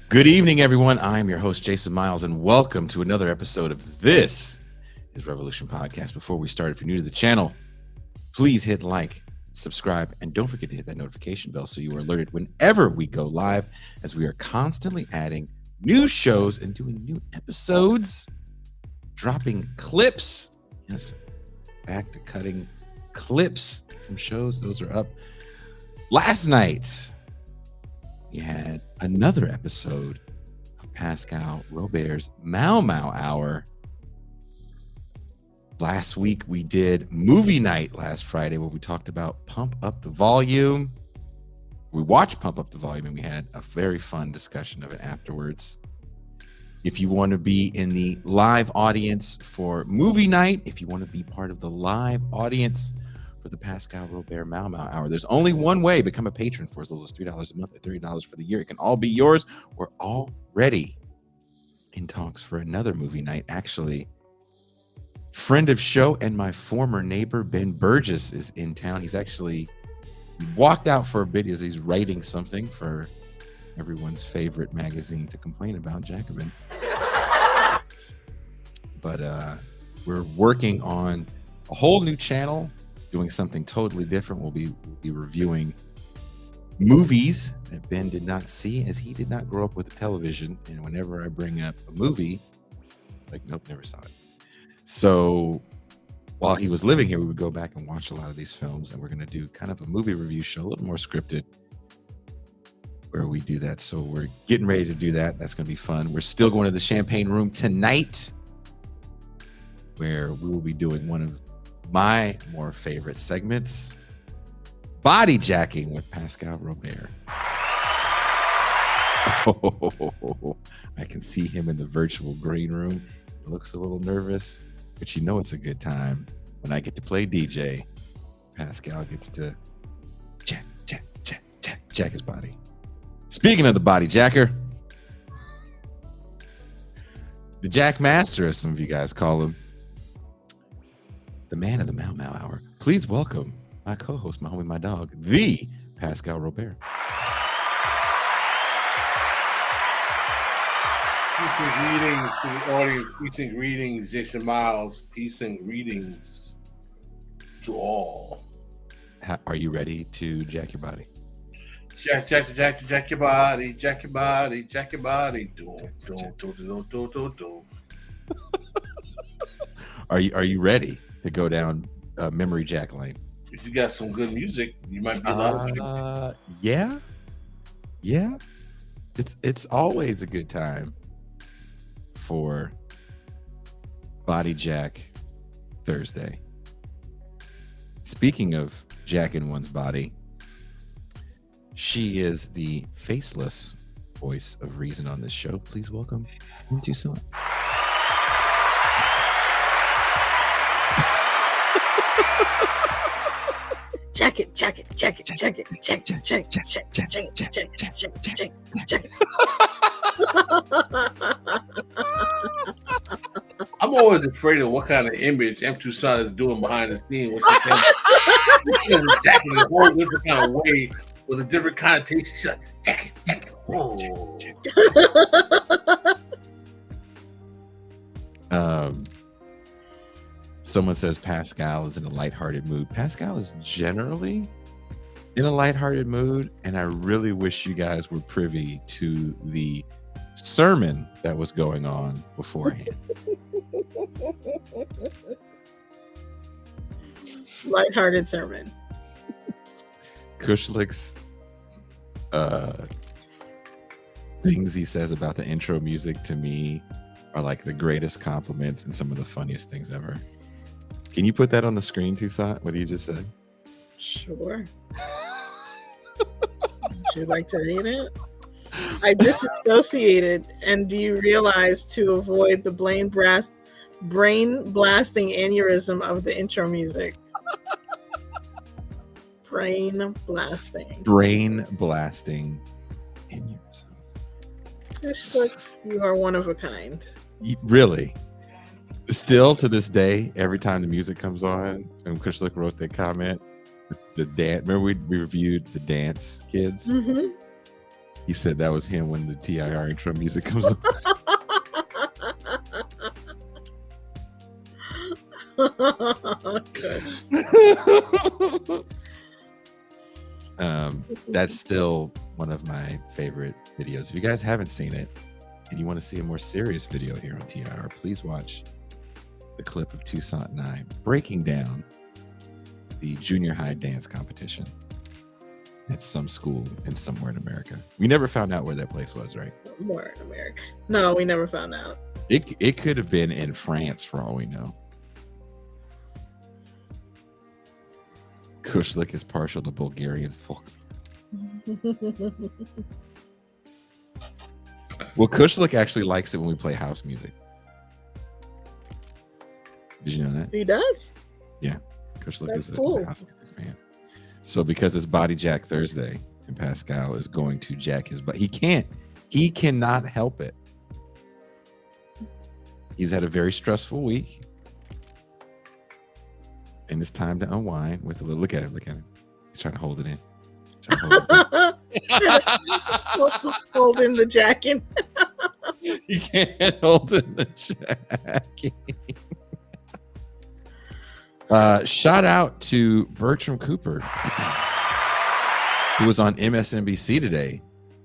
Good evening, everyone. I'm your host, Jason Miles, and welcome to another episode of This is Revolution Podcast. Before we start, if you're new to the channel, please hit like, subscribe, and don't forget to hit that notification bell so you are alerted whenever we go live, as we are constantly adding new shows and doing new episodes, dropping clips. Yes, back to cutting clips from shows. Those are up. Last night, we had another episode of Pascal Robert's Mau Mau Hour. Last week, we did movie night last Friday where we talked about Pump Up the Volume. We watched Pump Up the Volume and we had a very fun discussion of it afterwards. If you want to be in the live audience for movie night, if you want to be part of the live audience for the Pascal Robert Mau Mau Hour, there's only one way: become a patron for as little as $3 a month or $30 for the year. It can all be yours. We're already in talks for another movie night. Actually, friend of show and my former neighbor Ben Burgess is in town. He walked out for a bit as he's writing something for everyone's favorite magazine to complain about, Jacobin. But we're working on a whole new channel, doing something totally different. We'll be reviewing movies that Ben did not see, as he did not grow up with a television. And whenever I bring up a movie, it's like, nope, never saw it. So while he was living here, we would go back and watch a lot of these films, and we're going to do kind of a movie review show, a little more scripted, where we do that. So we're getting ready to do that. That's going to be fun. We're still going to the Champagne Room tonight, where we will be doing one of my more favorite segments, Body Jacking with Pascal Robert. Oh, I can see him in the virtual green room. He looks a little nervous, but you know it's a good time when I get to play DJ. Pascal gets to jack his body. Speaking of the body jacker, the Jack Master, as some of you guys call him, the man of the Mau Mau Hour. Please welcome my co-host, my homie, my dog, the Pascal Robert. Peace and greetings to the audience. Peace and greetings, Jason Miles. Peace and greetings to all. Are you ready to jack your body? Jack your body, jack your body, jack your body. Do. Are you ready to go down memory jack lane? If you got some good music, you might be allowed. Yeah. It's always a good time for Body Jack Thursday. Speaking of jacking one's body, she is the faceless voice of reason on this show. Please welcome Into Son. Check it. I'm always afraid of what kind of image M. Tucson is doing behind the scene. What she's saying, she's jacking in a whole different kind of way with a different connotation. She's like, jack it. Whoa. Someone says Pascal is in a lighthearted mood. Pascal is generally in a lighthearted mood, and I really wish you guys were privy to the sermon that was going on beforehand. Lighthearted sermon. Kushlik's things he says about the intro music to me are like the greatest compliments and some of the funniest things ever. Can you put that on the screen, Tucson? What you just said? Sure. Would you like to read it? I disassociated, and do you realize to avoid the brain blasting aneurysm of the intro music? Brain blasting aneurysm. You are one of a kind. Really? Still to this day, every time the music comes on, and Kushlik wrote that comment, the dance. Remember we reviewed the Dance Kids? Mm-hmm. He said that was him when the TIR intro music comes on. Good. That's still one of my favorite videos. If you guys haven't seen it and you want to see a more serious video here on TIR, please watch the clip of Toussaint and I breaking down the junior high dance competition at some school in somewhere in America. We never found out where that place was, right? Somewhere in America. No, we never found out. It could have been in France for all we know. Kushlik is partial to Bulgarian folk. Well, Kushlik actually likes it when we play house music. Did you know that? He does? Yeah. Kushlik is cool. a house music fan. So because it's Body Jack Thursday and Pascal is going to jack his butt, he cannot help it. He's had a very stressful week. And it's time to unwind with a little look at him. He's trying to hold it in. Hold in the jacket. He can't hold in the jacket. Shout out to Bertram Cooper, who was on MSNBC today.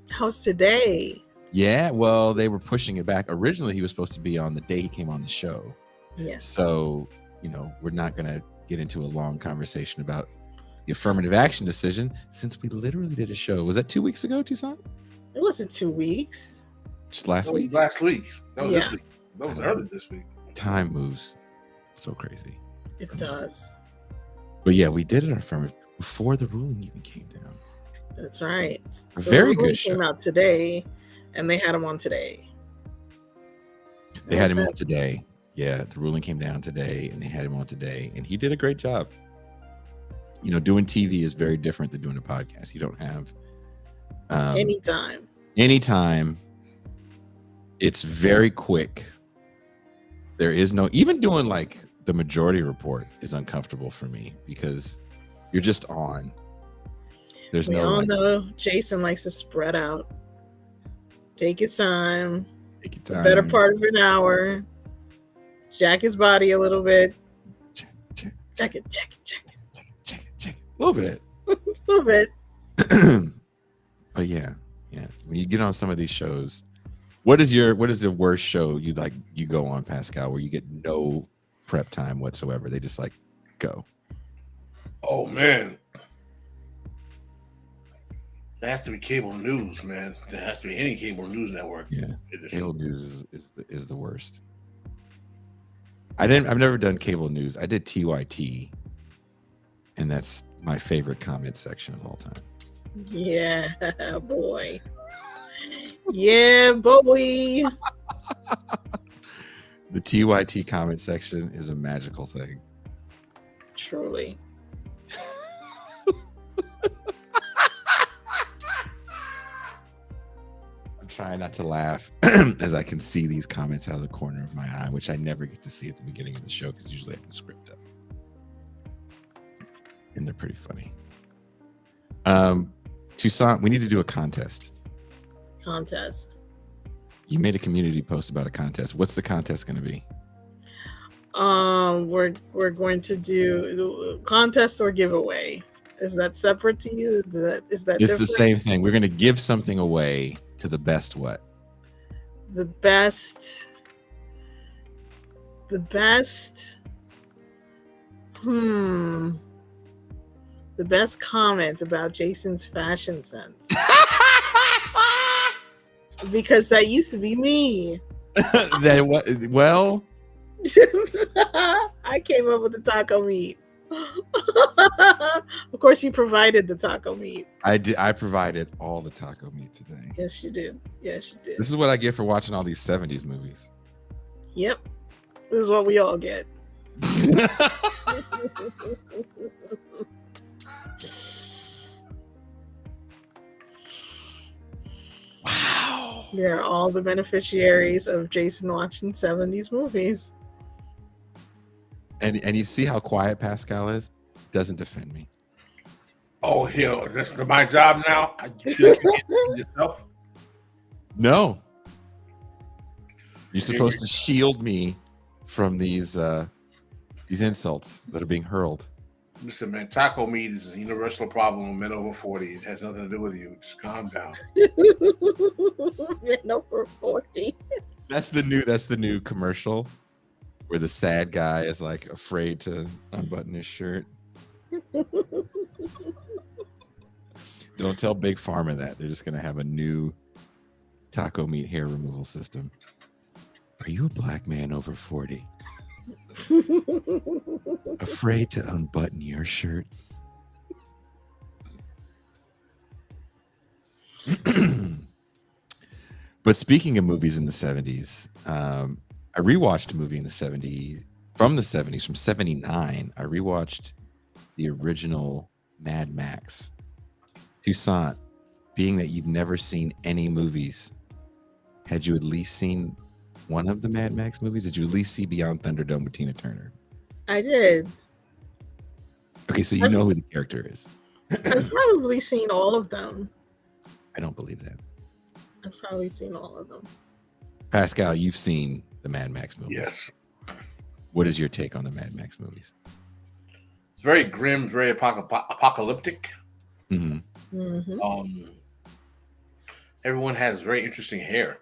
How's today? Yeah, well, they were pushing it back. Originally, he was supposed to be on the day he came on the show. Yes. So, we're not going to get into a long conversation about the affirmative action decision since we literally did a show. Was that 2 weeks ago, Toussaint? It wasn't 2 week. Just last week? Last week. That was Yeah. this week. That was early this week. Time moves so crazy. It does. But yeah, we did it affirmative before the ruling even came down. That's right. A very good show. Came show. out today, and they had him on today. They had him on today. Yeah, the ruling came down today, and they had him on today, and he did a great job. Doing TV is very different than doing a podcast. You don't have anytime. It's very quick. There is no, even doing like the Majority Report is uncomfortable for me because you're just on. There's we no. all know Jason likes to spread out. Take his time. Take your time. The better part of an hour. Jack his body a little bit. Check it. A little bit. A little bit. But yeah. When you get on some of these shows, what is the worst show you go on, Pascal, where you get no prep time whatsoever? They just go. Oh man. That has to be cable news, man. That has to be any cable news network. Yeah. Cable news is the worst. I've never done cable news. I did TYT, and that's my favorite comment section of all time. Yeah, boy. Yeah, boy. The TYT comment section is a magical thing. Truly. I'm trying not to laugh as I can see these comments out of the corner of my eye, which I never get to see at the beginning of the show because usually I have the script up. And they're pretty funny. Toussaint, we need to do a contest. You made a community post about a contest. What's the contest going to be? We're going to do contest or giveaway. Is that separate to you? Is that It's different? the same thing. We're going to give something away to the best what? The best. The best comment about Jason's fashion sense. Because that used to be me. Well, I came up with the taco meat. Of course, you provided the taco meat. I did. I provided all the taco meat today. Yes, you did. This is what I get for watching all these 70s movies. Yep. This is what we all get. Wow. They're all the beneficiaries of Jason watching 70s movies. And you see how quiet Pascal is? Doesn't defend me. Oh hell, that's my job now. You yourself. No, you're supposed to shield me from these insults that are being hurled. Listen, man, taco meat is a universal problem with men over 40. It has nothing to do with you. Just calm down. Men over 40. That's the new commercial where the sad guy is like afraid to unbutton his shirt. Don't tell Big Pharma that. They're just going to have a new taco meat hair removal system. Are you a black man over 40? Afraid to unbutton your shirt? But speaking of movies in the 70s, I rewatched a movie in the 70s, from 79. I rewatched the original Mad Max. Toussaint, being that you've never seen any movies, had you at least seen one of the Mad Max movies? Did you at least see Beyond Thunderdome with Tina Turner? I did. Okay, so you know who the character is. I've probably seen all of them. I don't believe that. I've probably seen all of them. Pascal, you've seen the Mad Max movies. Yes. What is your take on the Mad Max movies? It's very grim, very apocalyptic. Mm-hmm. Mm-hmm. Everyone has very interesting hair.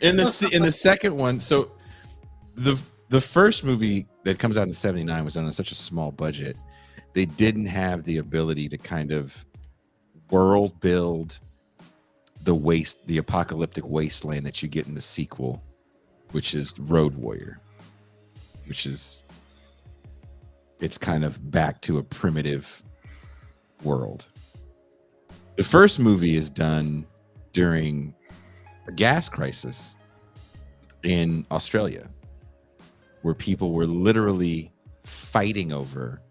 in the second one, so the first movie that comes out in 79 was done on such a small budget. They didn't have the ability to kind of world build the apocalyptic wasteland that you get in the sequel, which is Road Warrior, which is, it's kind of back to a primitive world. The first movie is done during a gas crisis in Australia, where people were literally fighting over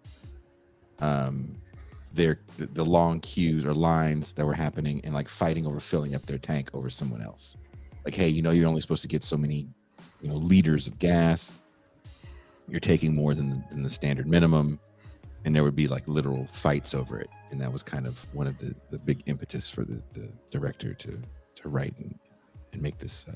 the long queues or lines that were happening, and like fighting over filling up their tank over someone else. Like, hey, you're only supposed to get so many liters of gas. You're taking more than the standard minimum. And there would be like literal fights over it. And that was kind of one of the big impetus for the director to write and make this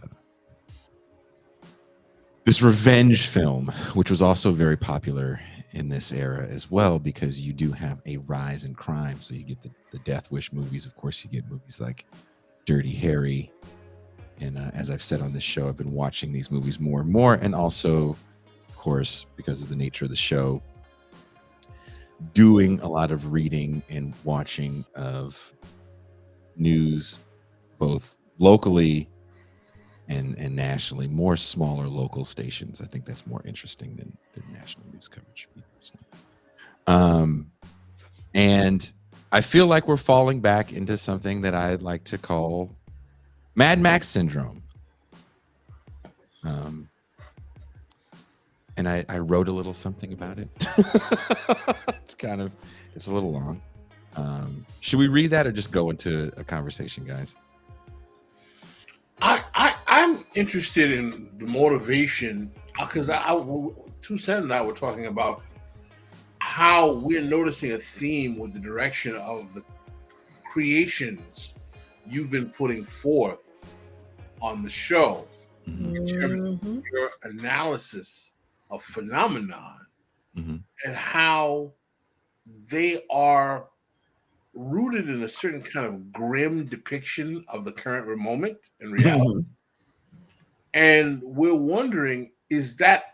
this revenge film, which was also very popular in this era as well, because you do have a rise in crime. So you get the Death Wish movies. Of course, you get movies like Dirty Harry. And as I've said on this show, I've been watching these movies more and more. And also, of course, because of the nature of the show, doing a lot of reading and watching of news, both locally and nationally, more smaller local stations. I think that's more interesting than national news coverage. And I feel like we're falling back into something that I'd like to call Mad Max syndrome. And I wrote a little something about it. It's a little long. Should we read that or just go into a conversation, guys? I'm interested in the motivation, because Toussaint and I were talking about how we're noticing a theme with the direction of the creations you've been putting forth on the show, in terms of your analysis of phenomenon, and how they are rooted in a certain kind of grim depiction of the current moment and reality. And we're wondering, is that,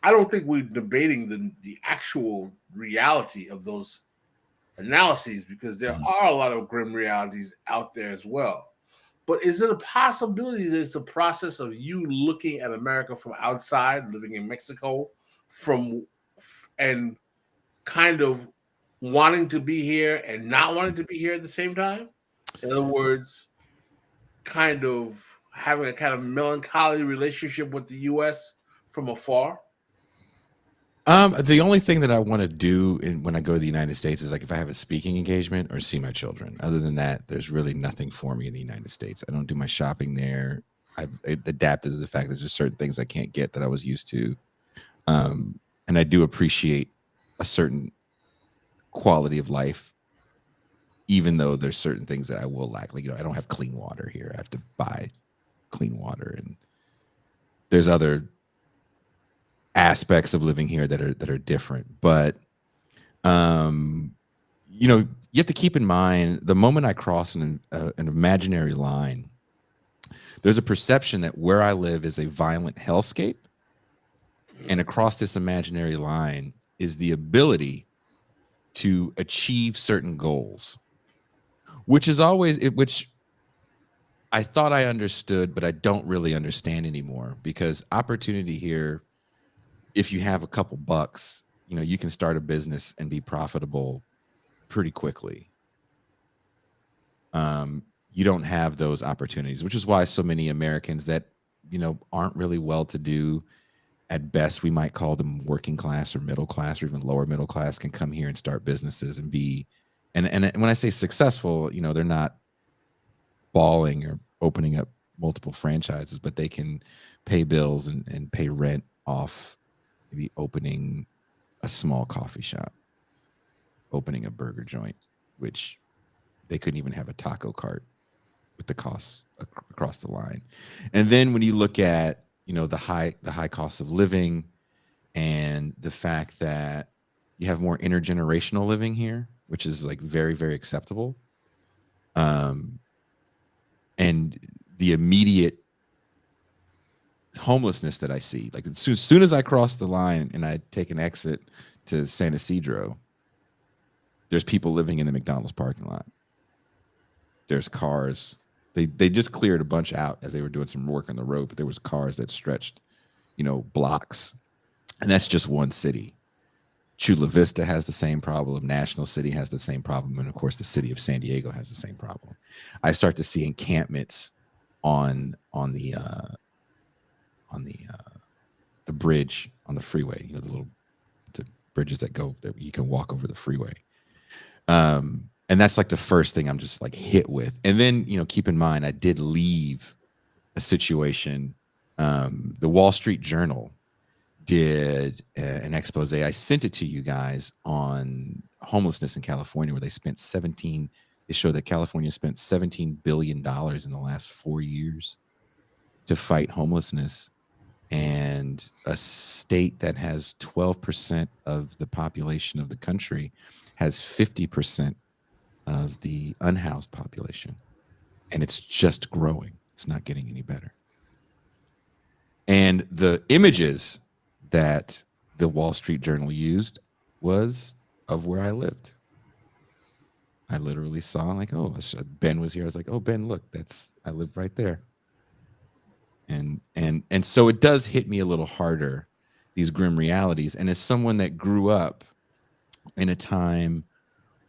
I don't think we're debating the actual reality of those analyses, because there are a lot of grim realities out there as well. But is it a possibility that it's a process of you looking at America from outside, living in Mexico, and kind of wanting to be here and not wanting to be here at the same time? In other words, kind of having a kind of melancholy relationship with the U.S. from afar? The only thing that I want to do when I go to the United States is like if I have a speaking engagement or see my children. Other than that, there's really nothing for me in the United States. I don't do my shopping there. I've adapted to the fact that there's certain things I can't get that I was used to. And I do appreciate a certain quality of life even though there's certain things that I will lack. Like, I don't have clean water here. I have to buy clean water, and there's other aspects of living here that are different. But you have to keep in mind, the moment I cross an imaginary line, there's a perception that where I live is a violent hellscape, and across this imaginary line is the ability to achieve certain goals, which I thought I understood, but I don't really understand anymore, because opportunity here, if you have a couple bucks, you can start a business and be profitable pretty quickly. You don't have those opportunities, which is why so many Americans that, aren't really well-to-do, at best, we might call them working class or middle class or even lower middle class, can come here and start businesses and be, and when I say successful, they're not balling or opening up multiple franchises, but they can pay bills and pay rent off maybe opening a small coffee shop, opening a burger joint, which they couldn't even have a taco cart with the costs across the line. And then when you look at, the high cost of living, and the fact that you have more intergenerational living here, which is like very, very acceptable. And the immediate homelessness that I see, like as soon as I cross the line and I take an exit to San Isidro, there's people living in the McDonald's parking lot. There's cars. They just cleared a bunch out as they were doing some work on the road, but there was cars that stretched, blocks. And that's just one city. Chula Vista has the same problem. National City has the same problem. And of course, the city of San Diego has the same problem. I start to see encampments on the bridge on the freeway, the bridges that you can walk over the freeway. And that's like the first thing I'm just like hit with. And then, keep in mind, I did leave a situation. The Wall Street Journal did an expose. I sent it to you guys on homelessness in California, where they showed that California spent $17 billion in the last 4 years to fight homelessness. And a state that has 12% of the population of the country has 50% of the unhoused population. And it's just growing. It's not getting any better. And the images that the Wall Street Journal used was of where I lived. I literally saw, like, oh, Ben was here. I was like, oh, Ben, look, I live right there. And so it does hit me a little harder, these grim realities. And as someone that grew up in a time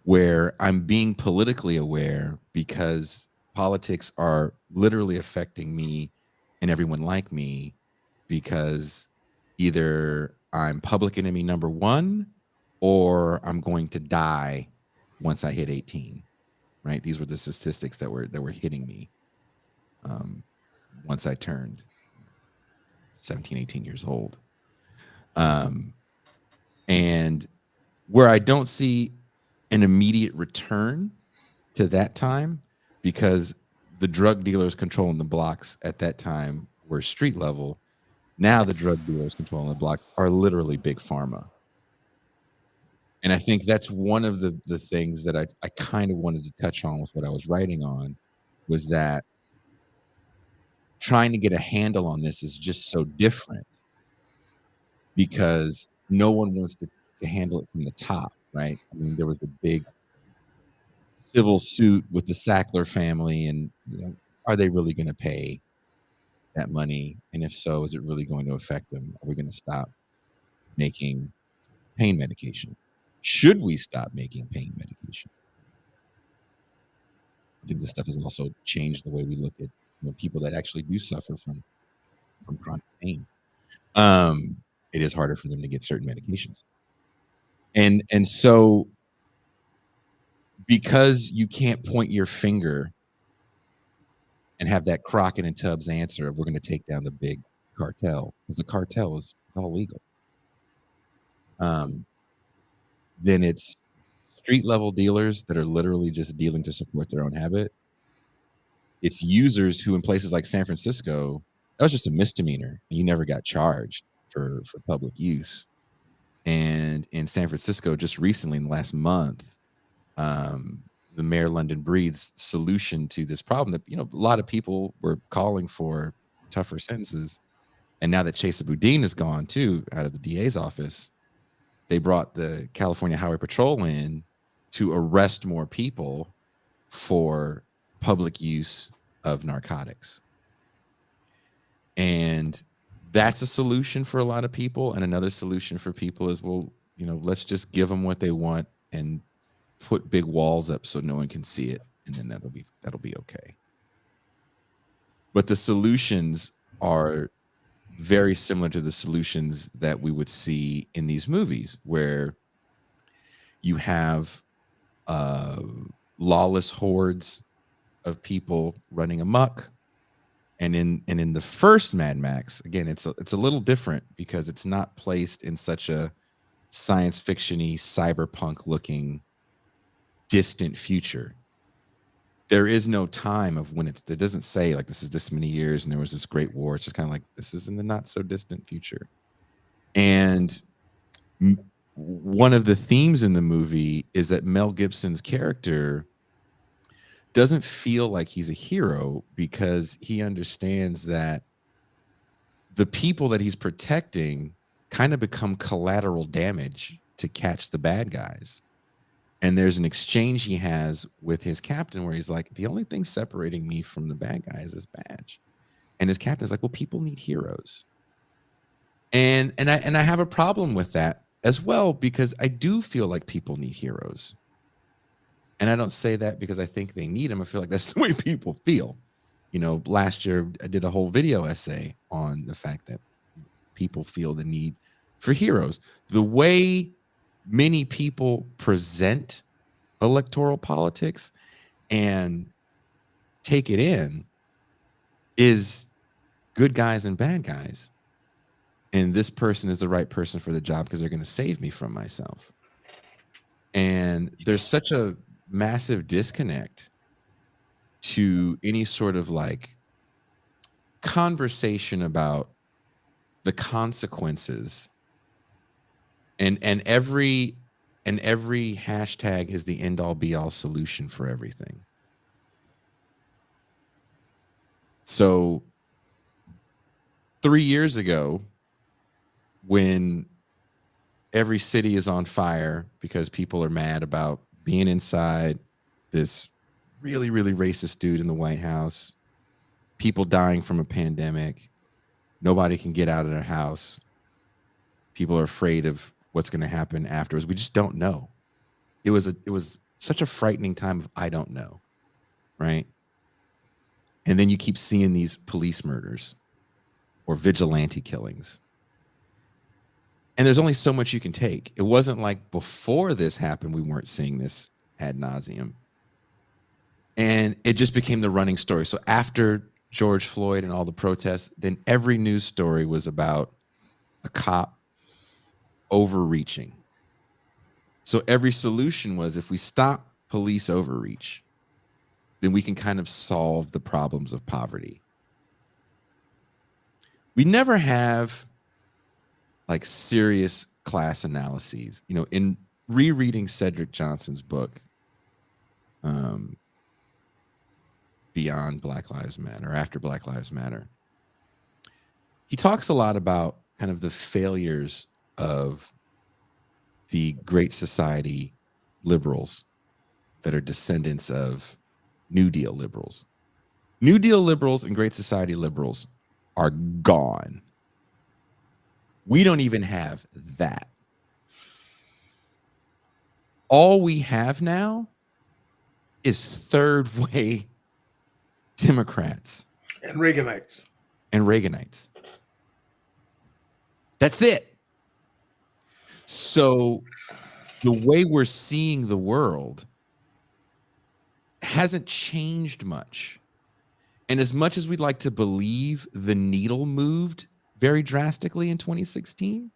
where I'm being politically aware, because politics are literally affecting me and everyone like me, because either I'm public enemy number one or I'm going to die once I hit 18, right? These were the statistics that were hitting me once I turned 17, 18 years old. And where I don't see an immediate return to that time, because the drug dealers controlling the blocks at that time were street level. Now the drug dealers controlling the blocks are literally big pharma. And I think that's one of the things that I kind of wanted to touch on with what I was writing on, was that trying to get a handle on this is just so different, because no one wants to handle it from the top, right? I mean, there was a big civil suit with the Sackler family, and are they really going to pay that money? And if so, is it really going to affect them? Are we going to stop making pain medication? Should we stop making pain medication? I think this stuff has also changed the way we look at people that actually do suffer from chronic pain. It is harder for them to get certain medications. And so, because you can't point your finger and have that Crockett and Tubbs answer of, we're going to take down the big cartel, because the cartel is all legal. Then it's street level dealers that are literally just dealing to support their own habit. It's users who in places like San Francisco, that was just a misdemeanor and you never got charged for public use. And in San Francisco, just recently in the last month, the Mayor London Breed's solution to this problem that, a lot of people were calling for tougher sentences. And now that Chesa Boudin is gone too, out of the DA's office, they brought the California Highway Patrol in to arrest more people for public use of narcotics. And that's a solution for a lot of people. And another solution for people is, well, let's just give them what they want and put big walls up so no one can see it. And then that'll be okay. But the solutions are very similar to the solutions that we would see in these movies, where you have lawless hordes of people running amok. And in the first Mad Max, again, it's a little different because it's not placed in such a science fiction-y, cyberpunk looking distant future. There is no time of when it doesn't say like this is this many years and there was this great war. It's just kind of like this is in the not so distant future. And one of the themes in the movie is that Mel Gibson's character doesn't feel like he's a hero because he understands that the people that he's protecting kind of become collateral damage to catch the bad guys. And there's an exchange he has with his captain where he's like, the only thing separating me from the bad guys is badge. And his captain's like, well, people need heroes. And I have a problem with that as well, because I do feel like people need heroes. And I don't say that because I think they need them. I feel like that's the way people feel. Last year I did a whole video essay on the fact that people feel the need for heroes. The way many people present electoral politics and take it in is good guys and bad guys. And this person is the right person for the job because they're going to save me from myself. And there's such a massive disconnect to any sort of like conversation about the consequences, and every hashtag is the end all be all solution for everything. So 3 years ago, when every city is on fire because people are mad about being inside, this really, really racist dude in the White House, people dying from a pandemic, nobody can get out of their house, people are afraid of what's going to happen afterwards. We just don't know. It was such a frightening time of I don't know, right? And then you keep seeing these police murders or vigilante killings. And there's only so much you can take. It wasn't like before this happened, we weren't seeing this ad nauseum. And it just became the running story. So after George Floyd and all the protests, then every news story was about a cop overreaching. So every solution was, if we stop police overreach, then we can kind of solve the problems of poverty. We never have like serious class analyses. In rereading Cedric Johnson's book, Beyond Black Lives Matter, or After Black Lives Matter, he talks a lot about kind of the failures of the Great Society liberals that are descendants of New Deal liberals. New Deal liberals and Great Society liberals are gone. We don't even have that. All we have now is third way Democrats and Reaganites. That's it. So the way we're seeing the world hasn't changed much. And as much as we'd like to believe the needle moved very drastically in 2016,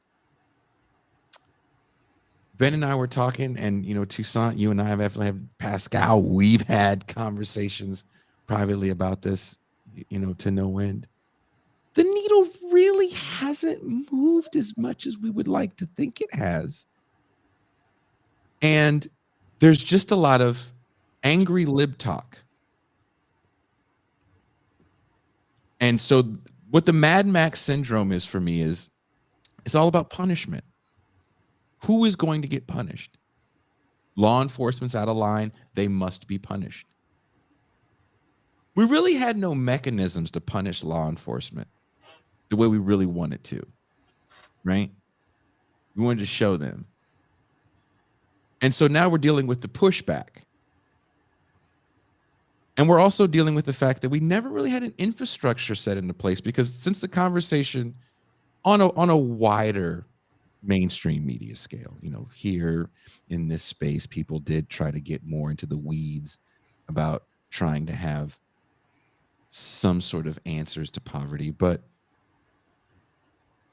Ben and I were talking, and Toussaint, you and I have Pascal. We've had conversations privately about this, to no end. The needle really hasn't moved as much as we would like to think it has. And there's just a lot of angry lib talk. And so what the Mad Max syndrome is for me is it's all about punishment. Who is going to get punished? Law enforcement's out of line. They must be punished. We really had no mechanisms to punish law enforcement the way we really wanted to, right? We wanted to show them. And so now we're dealing with the pushback. And we're also dealing with the fact that we never really had an infrastructure set into place, because since the conversation on a wider mainstream media scale, here in this space, people did try to get more into the weeds about trying to have some sort of answers to poverty. But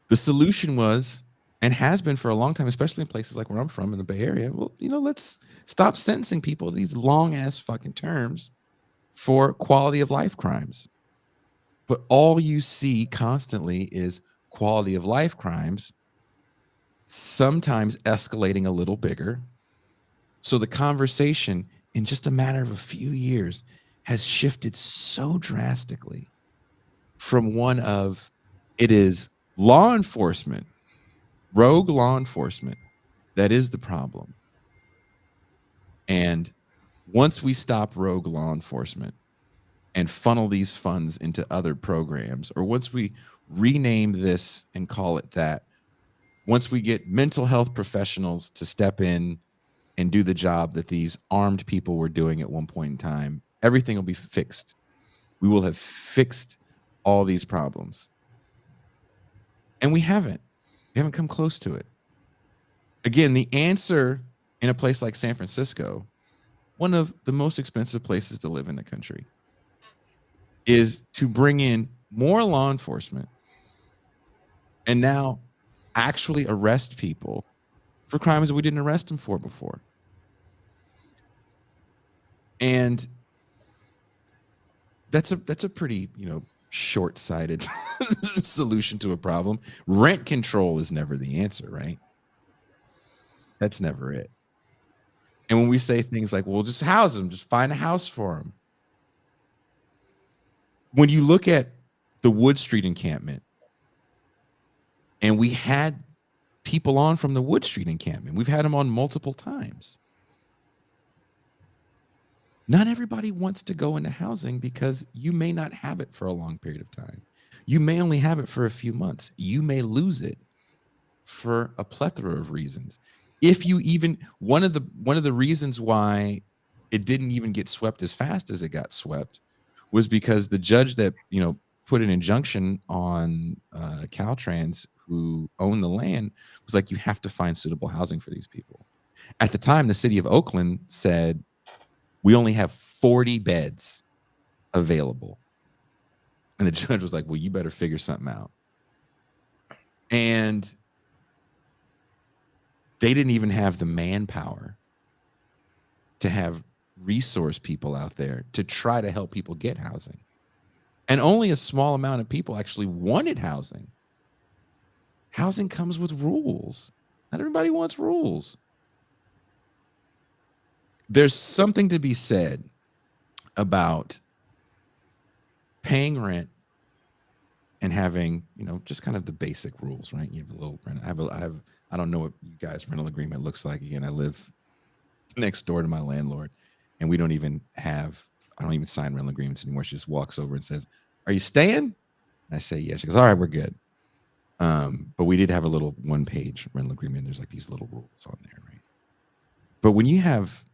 the solution was, and has been for a long time, especially in places like where I'm from in the Bay Area, well, let's stop sentencing people to these long ass fucking terms for quality of life crimes. But all you see constantly is quality of life crimes, sometimes escalating a little bigger. So the conversation in just a matter of a few years has shifted so drastically from one of it is law enforcement, rogue law enforcement, that is the problem. And once we stop rogue law enforcement and funnel these funds into other programs, or once we rename this and call it that, once we get mental health professionals to step in and do the job that these armed people were doing at one point in time, everything will be fixed. We will have fixed all these problems. And we haven't. We haven't come close to it. Again, the answer in a place like San Francisco, one of the most expensive places to live in the country, is to bring in more law enforcement and now actually arrest people for crimes that we didn't arrest them for before. And that's a pretty, short-sighted solution to a problem. Rent control is never the answer, right? That's never it. And when we say things like, well, just house them, just find a house for them. When you look at the Wood Street encampment, and we had people on from the Wood Street encampment, we've had them on multiple times. Not everybody wants to go into housing because you may not have it for a long period of time. You may only have it for a few months. You may lose it for a plethora of reasons. If you even, one of the reasons why it didn't even get swept as fast as it got swept was because the judge that, put an injunction on Caltrans, who owned the land, was like, you have to find suitable housing for these people. At the time, the city of Oakland said, we only have 40 beds available. And the judge was like, well, you better figure something out. And they didn't even have the manpower to have resource people out there to try to help people get housing. And only a small amount of people actually wanted housing. Housing comes with rules. Not everybody wants rules. There's something to be said about paying rent and having, just kind of the basic rules, right? You have a little rent. I don't know what you guys' rental agreement looks like. Again, I live next door to my landlord, and I don't even sign rental agreements anymore. She just walks over and says, are you staying? And I say, yes. She goes, all right, we're good. But we did have a little 1-page rental agreement. There's like these little rules on there, right? But when you have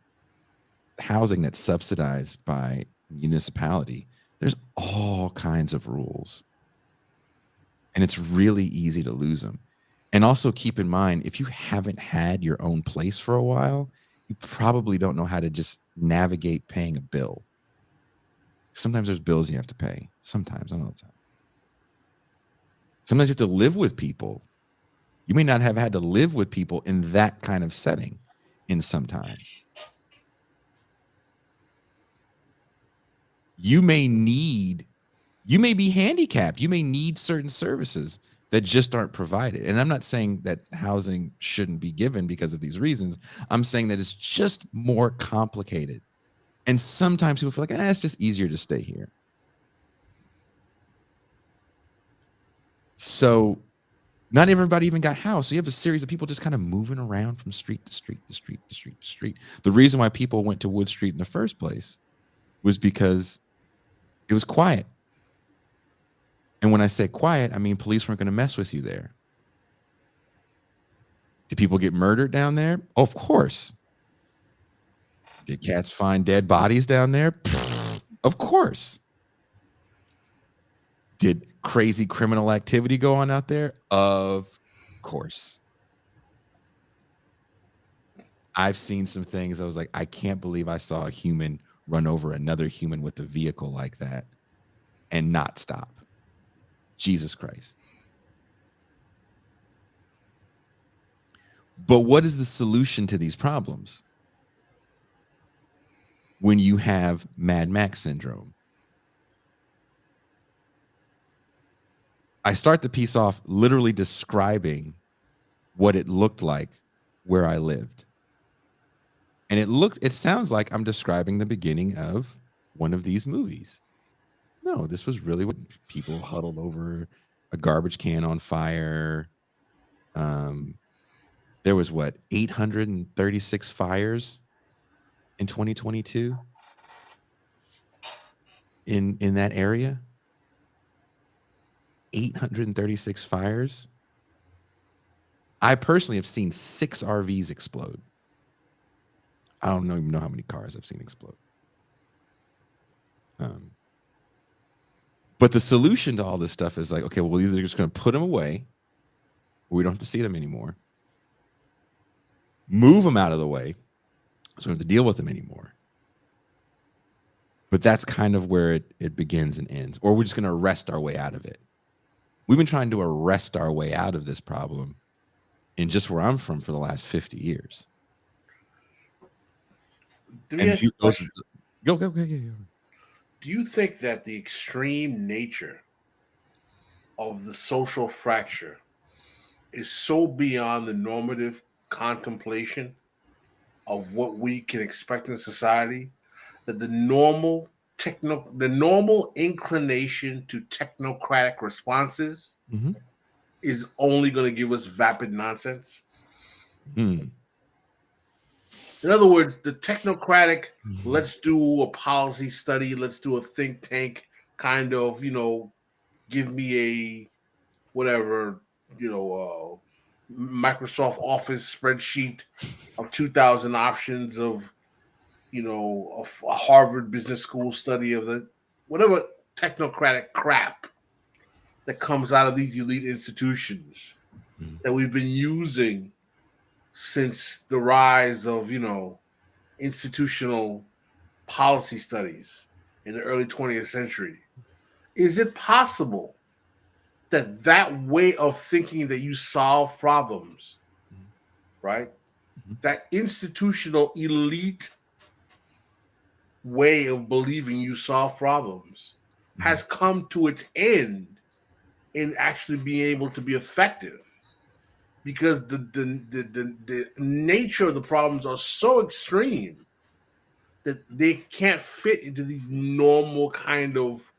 housing that's subsidized by municipality, there's all kinds of rules. And it's really easy to lose them. And also keep in mind, if you haven't had your own place for a while, you probably don't know how to just navigate paying a bill. Sometimes there's bills you have to pay. Sometimes, not all the time. Sometimes you have to live with people You may not have had to live with people in that kind of setting in some time. You may be handicapped. You may need certain services that just aren't provided. And I'm not saying that housing shouldn't be given because of these reasons. I'm saying that it's just more complicated. And sometimes people feel like, it's just easier to stay here. So not everybody even got housed. So you have a series of people just kind of moving around from street to street to street to street to street. The reason why people went to Wood Street in the first place was because it was quiet. And when I say quiet, I mean police weren't going to mess with you there. Did people get murdered down there? Oh, of course. Did cats find dead bodies down there? Of course. Did crazy criminal activity go on out there? Of course. I've seen some things. I was like, I can't believe I saw a human run over another human with a vehicle like that and not stop. Jesus Christ. But what is the solution to these problems? When you have Mad Max syndrome. I start the piece off literally describing what it looked like where I lived. And it sounds like I'm describing the beginning of one of these movies. No, this was really what people huddled over a garbage can on fire. There was 836 fires in 2022 in that area. 836 fires. I personally have seen 6 RVs explode. I don't even know how many cars I've seen explode. But the solution to all this stuff is like, okay, well, either they're just going to put them away, or we don't have to see them anymore. Move them out of the way, so we don't have to deal with them anymore. But that's kind of where it begins and ends. Or we're just going to arrest our way out of it. We've been trying to arrest our way out of this problem in just where I'm from for the last 50 years. Go. Yeah. Do you think that the extreme nature of the social fracture is so beyond the normative contemplation of what we can expect in society that the normal inclination to technocratic responses is only going to give us vapid nonsense? In other words, the technocratic, let's do a policy study, let's do a think tank kind of, give me a whatever, Microsoft Office spreadsheet of 2,000 options of, a Harvard Business School study of the whatever technocratic crap that comes out of these elite institutions that we've been using since the rise of, institutional policy studies in the early 20th century. Is it possible that way of thinking that you solve problems, right? That institutional elite way of believing you solve problems has come to its end in actually being able to be effective, because the nature of the problems are so extreme that they can't fit into these normal kind of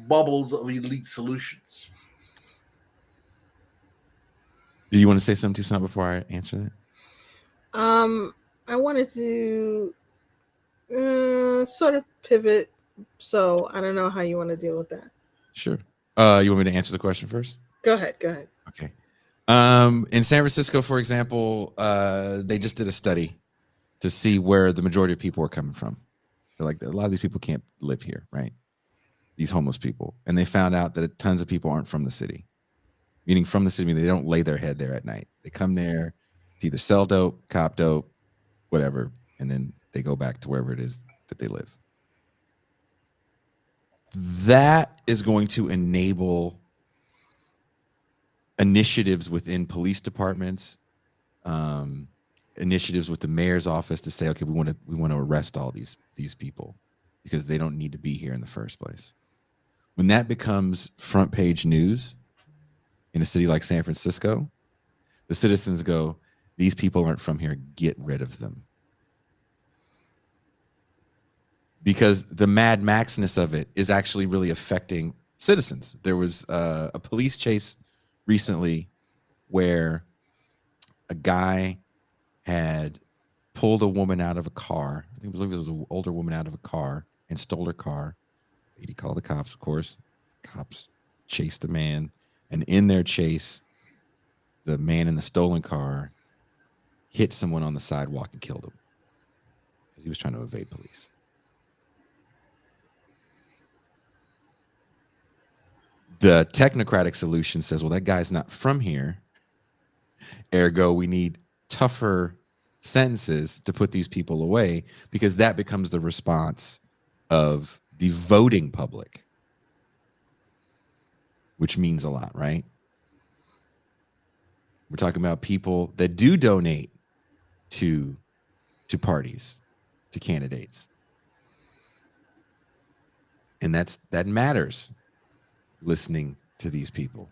bubbles of elite solutions. Do you want to say something to something before I answer that? I wanted to sort of pivot, so I don't know how you want to deal with that. Sure. You want me to answer the question first? Go ahead. Okay. In San Francisco, for example, they just did a study to see where the majority of people are coming from. They're like, a lot of these people can't live here, right? These homeless people. And they found out that tons of people aren't from the city. Meaning from the city, they don't lay their head there at night. They come there to either sell dope, cop dope, whatever, and then they go back to wherever it is that they live. That is going to enable initiatives within police departments, initiatives with the mayor's office to say, okay, we want to arrest all these people because they don't need to be here in the first place. When that becomes front page news in a city like San Francisco, the citizens go, these people aren't from here, get rid of them. Because the Mad Maxness of it is actually really affecting citizens. There was a police chase recently where a guy had pulled a woman out of a car. I believe it was an older woman out of a car and stole her car. He called the cops, of course. Cops chased the man. And in their chase, the man in the stolen car hit someone on the sidewalk and killed him because he was trying to evade police. The technocratic solution says, well, that guy's not from here. Ergo, we need tougher sentences to put these people away, because that becomes the response of the voting public, which means a lot, right? We're talking about people that do donate to parties, to candidates. And that matters, listening to these people.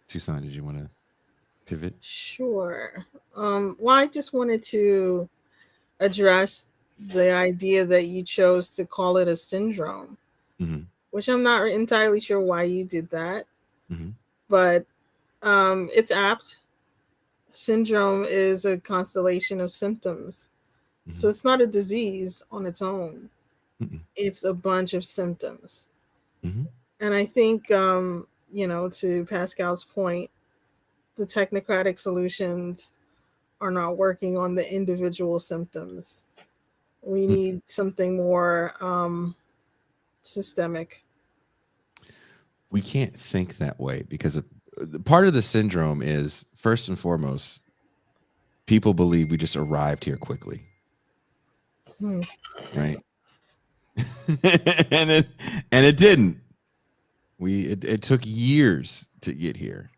Tucson, did you want to pivot? Sure. Well, I just wanted to address the idea that you chose to call it a syndrome, which I'm not entirely sure why you did that, but it's apt. Syndrome is a constellation of symptoms. So it's not a disease on its own. It's a bunch of symptoms. And I think, to Pascal's point, the technocratic solutions are not working on the individual symptoms. We need something more systemic. We can't think that way because part of the syndrome is, first and foremost, people believe we just arrived here quickly. Right? and it didn't. It took years to get here.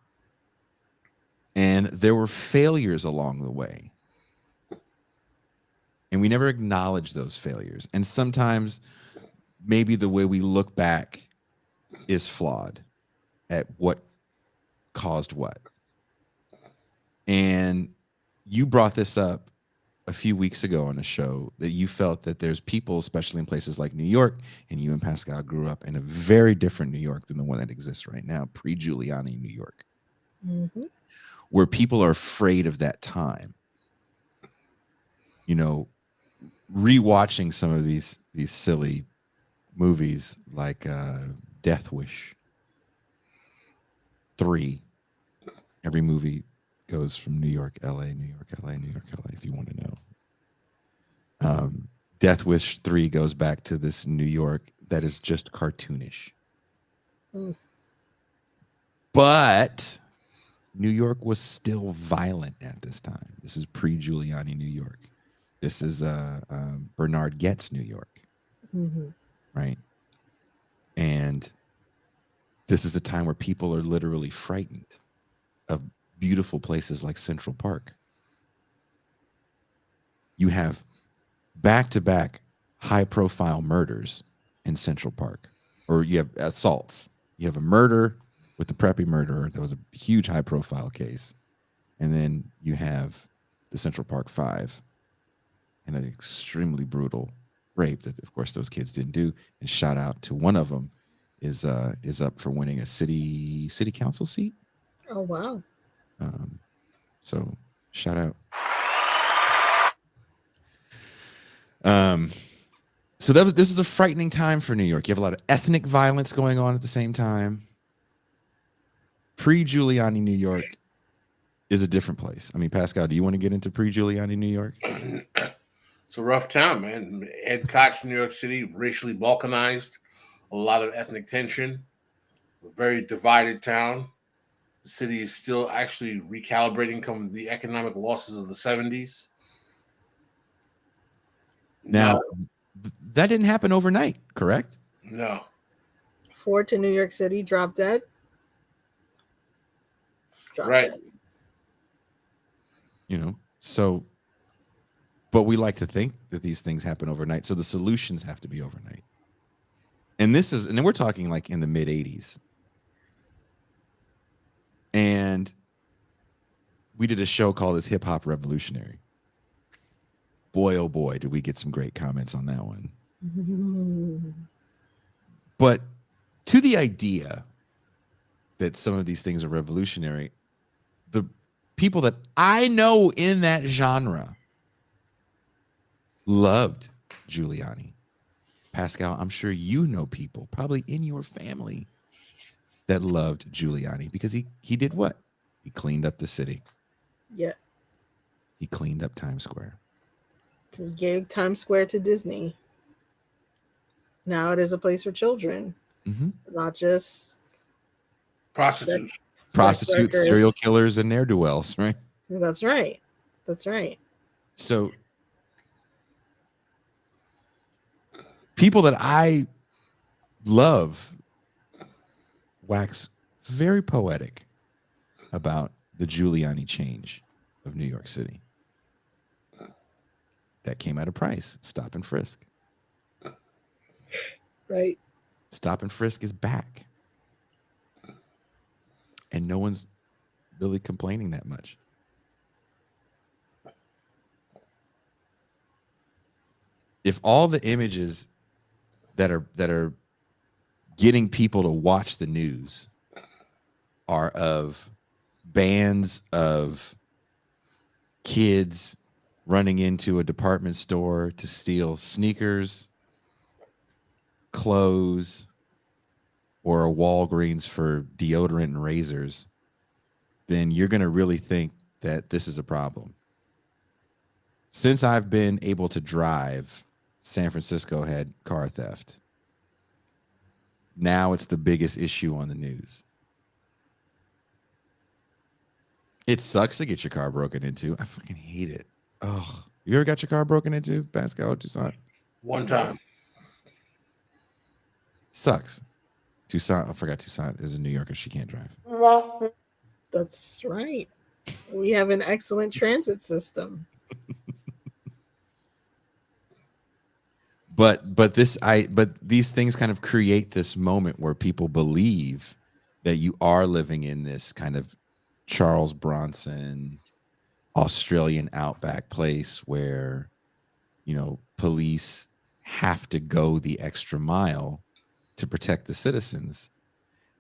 And there were failures along the way. And we never acknowledge those failures. And sometimes maybe the way we look back is flawed at what caused what. And you brought this up a few weeks ago on a show, that you felt that there's people, especially in places like New York, and you and Pascal grew up in a very different New York than the one that exists right now, pre-Giuliani New York, where people are afraid of that time. Rewatching some of these silly movies like Death Wish 3. Every movie goes from New York, LA, New York, LA, New York, LA, if you want to know. Death Wish 3 goes back to this New York that is just cartoonish. But New York was still violent at this time. This is pre-Giuliani New York. This is Bernard Goetz New York. Right? And this is a time where people are literally frightened of beautiful places like Central Park. You have back-to-back high-profile murders in Central Park, or you have assaults. You have a murder with the preppy murderer. That was a huge high-profile case. And then you have the Central Park 5 and an extremely brutal rape that, of course, those kids didn't do. And shout out to one of them is up for winning a city council seat. Oh, wow. So shout out. So this is a frightening time for New York. You have a lot of ethnic violence going on at the same time. Pre-Giuliani New York is a different place. I mean, Pascal, do you want to get into pre-Giuliani New York? It's a rough town, man. Ed Koch, New York City, racially balkanized, a lot of ethnic tension, a very divided town. The city is still actually recalibrating from the economic losses of the 70s. Now, that didn't happen overnight, correct? No. Ford to New York City, drop dead. Drop Right. dead. So, but we like to think that these things happen overnight. So the solutions have to be overnight. And then we're talking like in the mid 80s. And we did a show called Is Hip Hop Revolutionary? Boy, oh boy, did we get some great comments on that one. But to the idea that some of these things are revolutionary, the people that I know in that genre loved Giuliani. Pascal, I'm sure you know people probably in your family that loved Giuliani because he did what? He cleaned up the city. Yeah. He cleaned up Times Square. He gave Times Square to Disney. Now it is a place for children, not just prostitutes, serial killers, and ne'er-do-wells, right? That's right. That's right. So people that I love wax very poetic about the Giuliani change of New York City. That came at a price. Stop and frisk. Right. Stop and frisk is back. And no one's really complaining that much. If all the images that are getting people to watch the news are of bands of kids running into a department store to steal sneakers, clothes, or a Walgreens for deodorant and razors, then you're going to really think that this is a problem. Since I've been able to drive, San Francisco had car theft. Now it's the biggest issue on the news. It sucks to get your car broken into. I fucking hate it. Oh, you ever got your car broken into, Pascal, Tucson? One time. Sucks. Tucson, I forgot Tucson is a New Yorker. She can't drive. That's right. We have an excellent transit system. But these things kind of create this moment where people believe that you are living in this kind of Charles Bronson Australian outback place where, police have to go the extra mile to protect the citizens.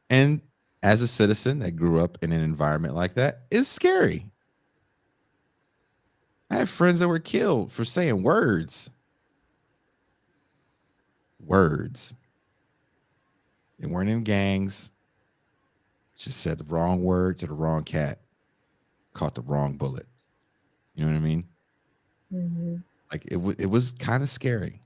And as a citizen that grew up in an environment like that, is scary. I have friends that were killed for saying words. They weren't in gangs. Just said the wrong word to the wrong cat. Caught the wrong bullet. You know what I mean? Mm-hmm. Like it was kind of scary.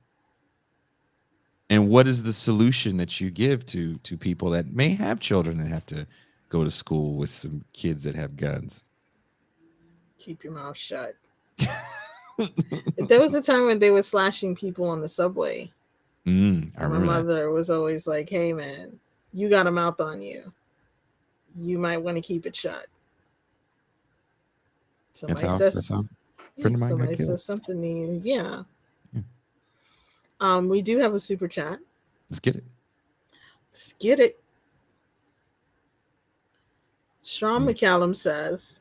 And what is the solution that you give to people that may have children that have to go to school with some kids that have guns? Keep your mouth shut. There was a time when they were slashing people on the subway. I remember my mother was always like, hey, man, you got a mouth on you. You might want to keep it shut. Somebody says something to you. Yeah. We do have a super chat. Let's get it. Sean McCallum says,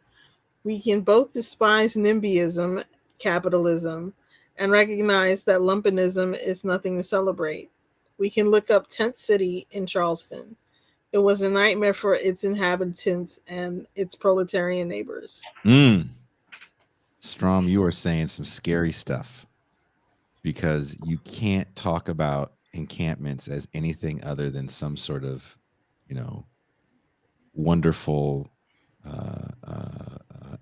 we can both despise NIMBYism, capitalism, and recognize that lumpenism is nothing to celebrate. We can look up Tent City in Charleston. It was a nightmare for its inhabitants and its proletarian neighbors. Strom, you are saying some scary stuff because you can't talk about encampments as anything other than some sort of, wonderful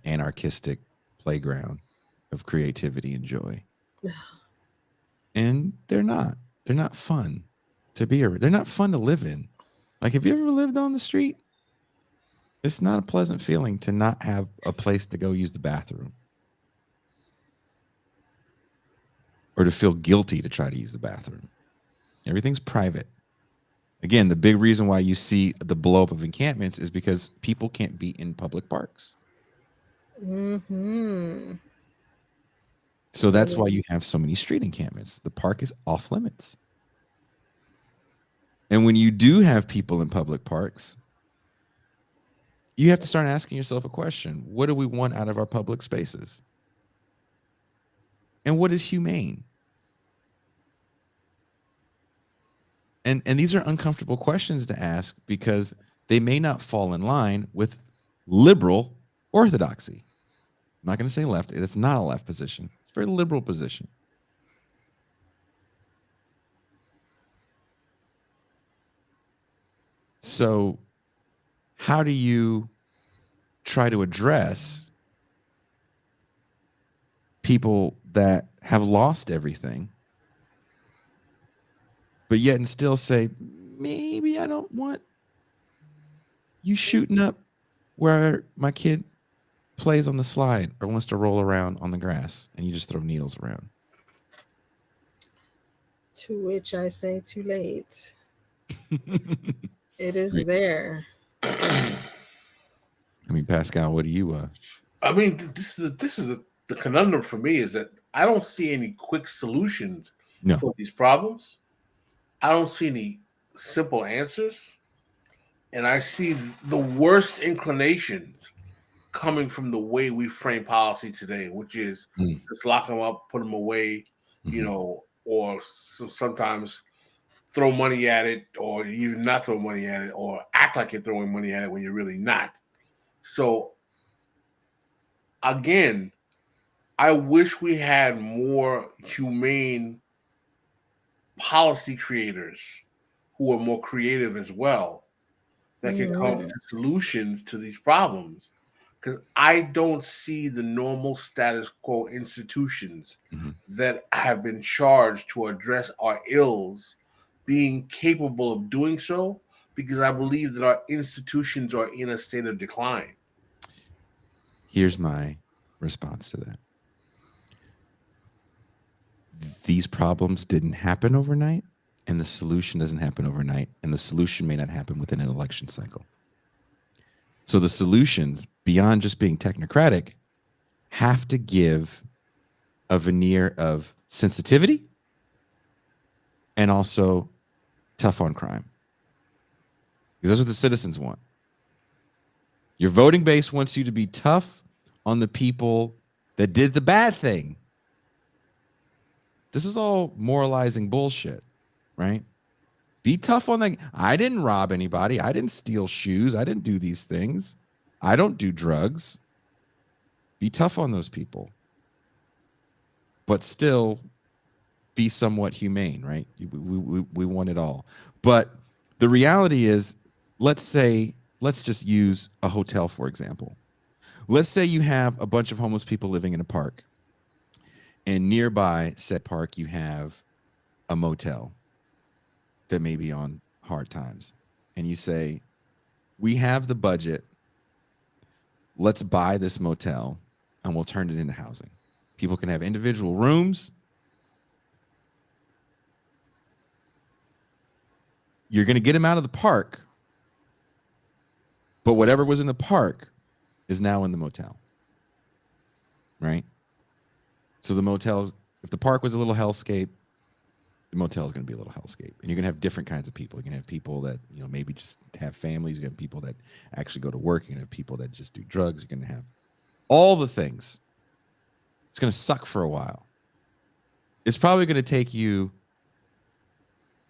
anarchistic playground of creativity and joy. And they're not fun to be around. They're not fun to live in. Like, have you ever lived on the street? It's not a pleasant feeling to not have a place to go use the bathroom. Or to feel guilty to try to use the bathroom. Everything's private. Again, the big reason why you see the blow up of encampments is because people can't be in public parks. Mm-hmm. So that's why you have so many street encampments. The park is off limits. And when you do have people in public parks, you have to start asking yourself a question. What do we want out of our public spaces? And what is humane? And these are uncomfortable questions to ask because they may not fall in line with liberal orthodoxy. I'm not going to say left. It's not a left position. It's a very liberal position. So how do you try to address people that have lost everything, but yet and still say, maybe I don't want you shooting up where my kid plays on the slide or wants to roll around on the grass and you just throw needles around? To which I say, too late. It is there. I mean, Pascal, what do you? I mean, this is the conundrum for me is that I don't see any quick solutions for these problems. I don't see any simple answers, and I see the worst inclinations coming from the way we frame policy today, which is just lock them up, put them away, you know, or sometimes throw money at it, or even not throw money at it, or act like you're throwing money at it when you're really not. So again, I wish we had more humane policy creators who are more creative as well that can come to solutions to these problems. Because I don't see the normal status quo institutions that have been charged to address our ills being capable of doing so, because I believe that our institutions are in a state of decline. Here's my response to that. These problems didn't happen overnight, and the solution doesn't happen overnight, and the solution may not happen within an election cycle. So the solutions, beyond just being technocratic, have to give a veneer of sensitivity and also tough on crime. Because that's what the citizens want. Your voting base wants you to be tough on the people that did the bad thing. This is all moralizing bullshit, right? Be tough on that. I didn't rob anybody. I didn't steal shoes. I didn't do these things. I don't do drugs. Be tough on those people. But still be somewhat humane, right? We want it all. But the reality is, let's just use a hotel, for example. Let's say you have a bunch of homeless people living in a park. And nearby said park, you have a motel that may be on hard times. And you say, we have the budget. Let's buy this motel and we'll turn it into housing. People can have individual rooms. You're going to get them out of the park. But whatever was in the park is now in the motel. Right? So the motels, if the park was a little hellscape, the motel is going to be a little hellscape. And you're going to have different kinds of people. You're going to have people that, you know, maybe just have families. You're going to have people that actually go to work. You're going to have people that just do drugs. You're going to have all the things. It's going to suck for a while. It's probably going to take you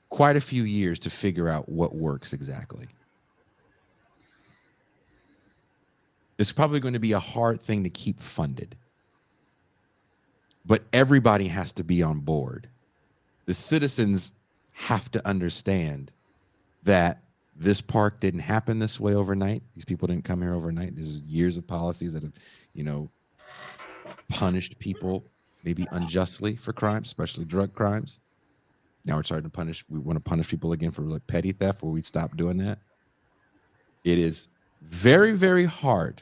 quite a few years to figure out what works exactly. It's probably going to be a hard thing to keep funded. But everybody has to be on board. The citizens have to understand that this park didn't happen this way overnight. These people didn't come here overnight. This is years of policies that have, you know, punished people maybe unjustly for crimes, especially drug crimes. Now we're starting to punish. We want to punish people again for like petty theft, where we stop doing that. It is very, very hard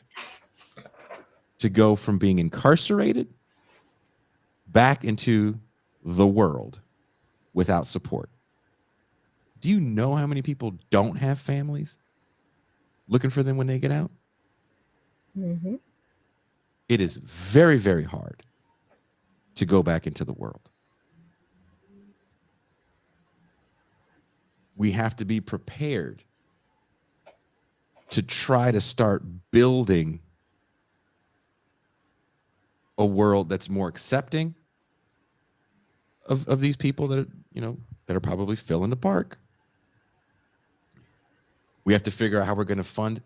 to go from being incarcerated back into the world without support. Do you know how many people don't have families looking for them when they get out? Mm-hmm. It is very, very hard to go back into the world. We have to be prepared to try to start building a world that's more accepting of these people that are, that are probably filling the park. We have to figure out how we're going to fund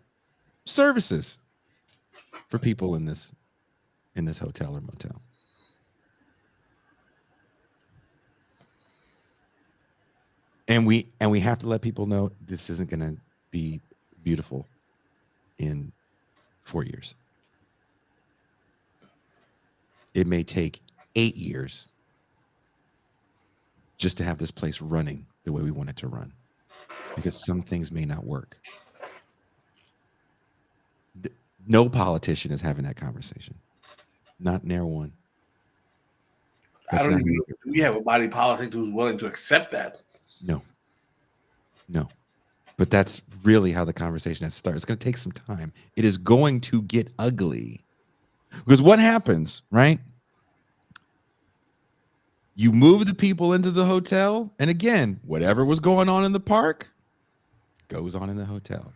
services for people in this hotel or motel. And we have to let people know this isn't going to be beautiful in 4 years. It may take 8 years just to have this place running the way we want it to run, because some things may not work. No politician is having that conversation. Not near one. I don't even think we have a body politic who's willing to accept that. No. But that's really how the conversation has to start. It's going to take some time. It is going to get ugly. Because what happens, right? You move the people into the hotel, and again, whatever was going on in the park goes on in the hotel.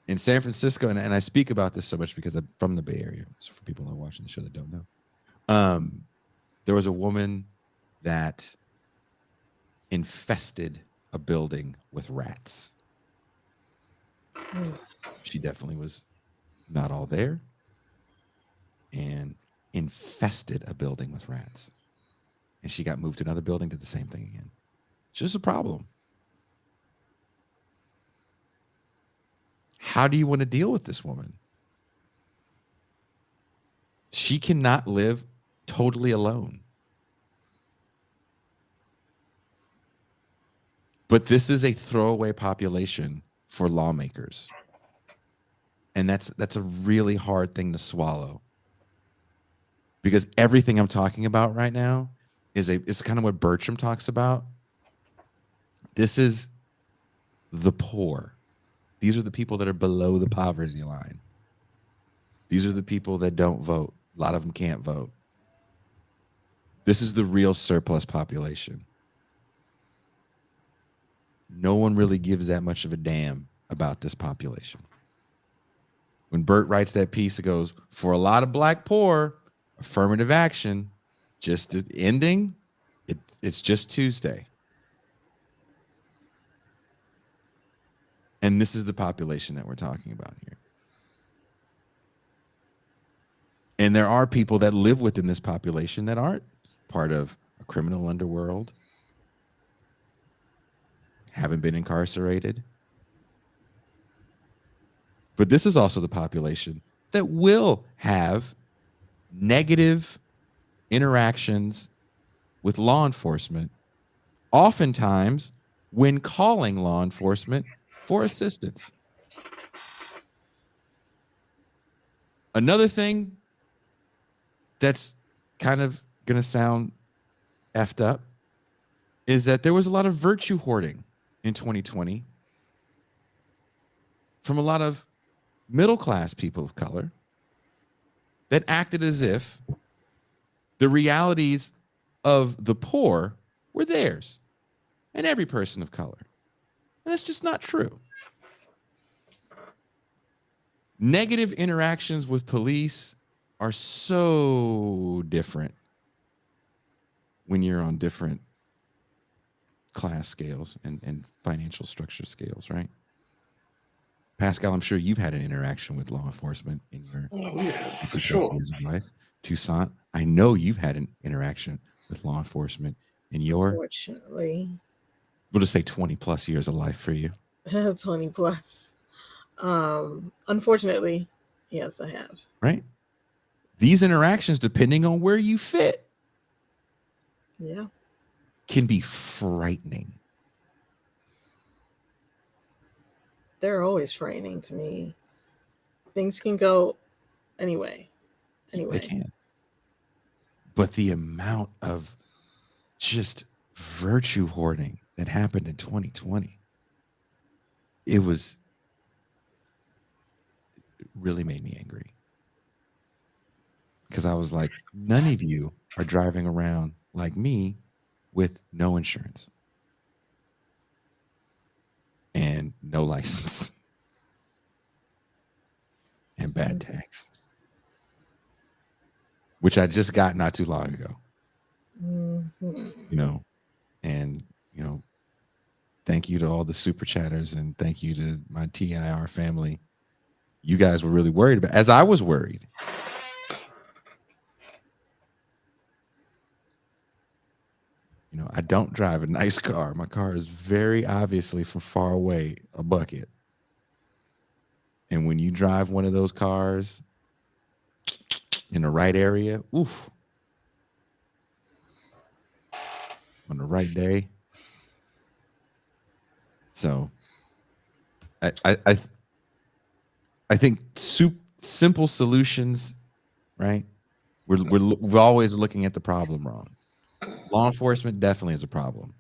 In San Francisco, and I speak about this so much because I'm from the Bay Area, so for people who are watching the show that don't know. There was a woman that infested a building with rats. She definitely was not all there and infested a building with rats. And she got moved to another building, did the same thing again. It's just a problem. How do you want to deal with this woman? She cannot live totally alone. But this is a throwaway population for lawmakers. And that's a really hard thing to swallow. Because everything I'm talking about right now is kind of what Bertram talks about. This is the poor. These are the people that are below the poverty line. These are the people that don't vote. A lot of them can't vote. This is the real surplus population. No one really gives that much of a damn about this population. When Bert writes that piece, it goes, for a lot of black poor, affirmative action, just ending, it's just Tuesday. And this is the population that we're talking about here. And there are people that live within this population that aren't part of a criminal underworld, haven't been incarcerated. But this is also the population that will have negative interactions with law enforcement, oftentimes when calling law enforcement for assistance. Another thing that's kind of going to sound effed up is that there was a lot of virtue hoarding in 2020 from a lot of middle-class people of color that acted as if the realities of the poor were theirs and every person of color. And that's just not true. Negative interactions with police are so different when you're on different class scales and financial structure scales, right? Pascal, I'm sure you've had an interaction with law enforcement in your for sure. years of life. Toussaint, I know you've had an interaction with law enforcement in your, Unfortunately, we'll just say 20 plus years of life for you. 20 plus. Unfortunately, yes, I have. Right? These interactions, depending on where you fit, can be frightening. They're always frightening to me. Things can go anyway. They can. But the amount of just virtue hoarding that happened in 2020, it really made me angry. Because I was like, none of you are driving around like me with no insurance and no license and bad tax, which I just got not too long ago. You know, and thank you to all the super chatters and thank you to my TIR family. You guys were really worried about, as I was worried. I don't drive a nice car. My car is very obviously from far away a bucket. And when you drive one of those cars in the right area, oof, on the right day. So I think simple solutions, right? We're always looking at the problem wrong. Law enforcement definitely is a problem.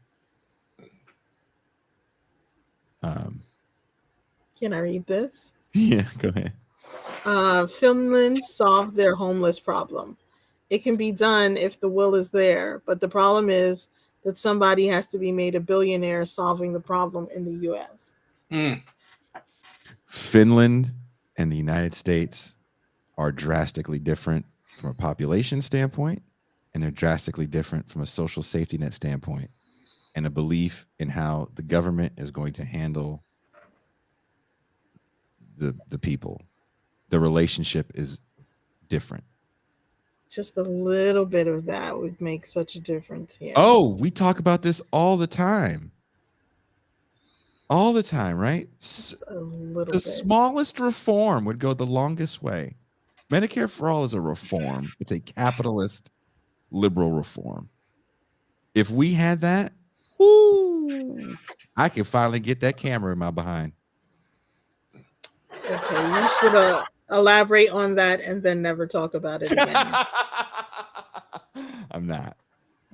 Can I read this? Yeah, go ahead. Finland solved their homeless problem. It can be done if the will is there, but the problem is that somebody has to be made a billionaire solving the problem in the U.S. Finland and the United States are drastically different from a population standpoint, and they're drastically different from a social safety net standpoint and a belief in how the government is going to handle the people. The relationship is different. Just a little bit of that would make such a difference here. Oh, we talk about this all the time. All the time, right? The smallest reform would go the longest way. Medicare for all is a reform. It's a capitalist liberal reform. If we had that, woo, I could finally get that camera in my behind. Okay, you should elaborate on that and then never talk about it again. I'm not.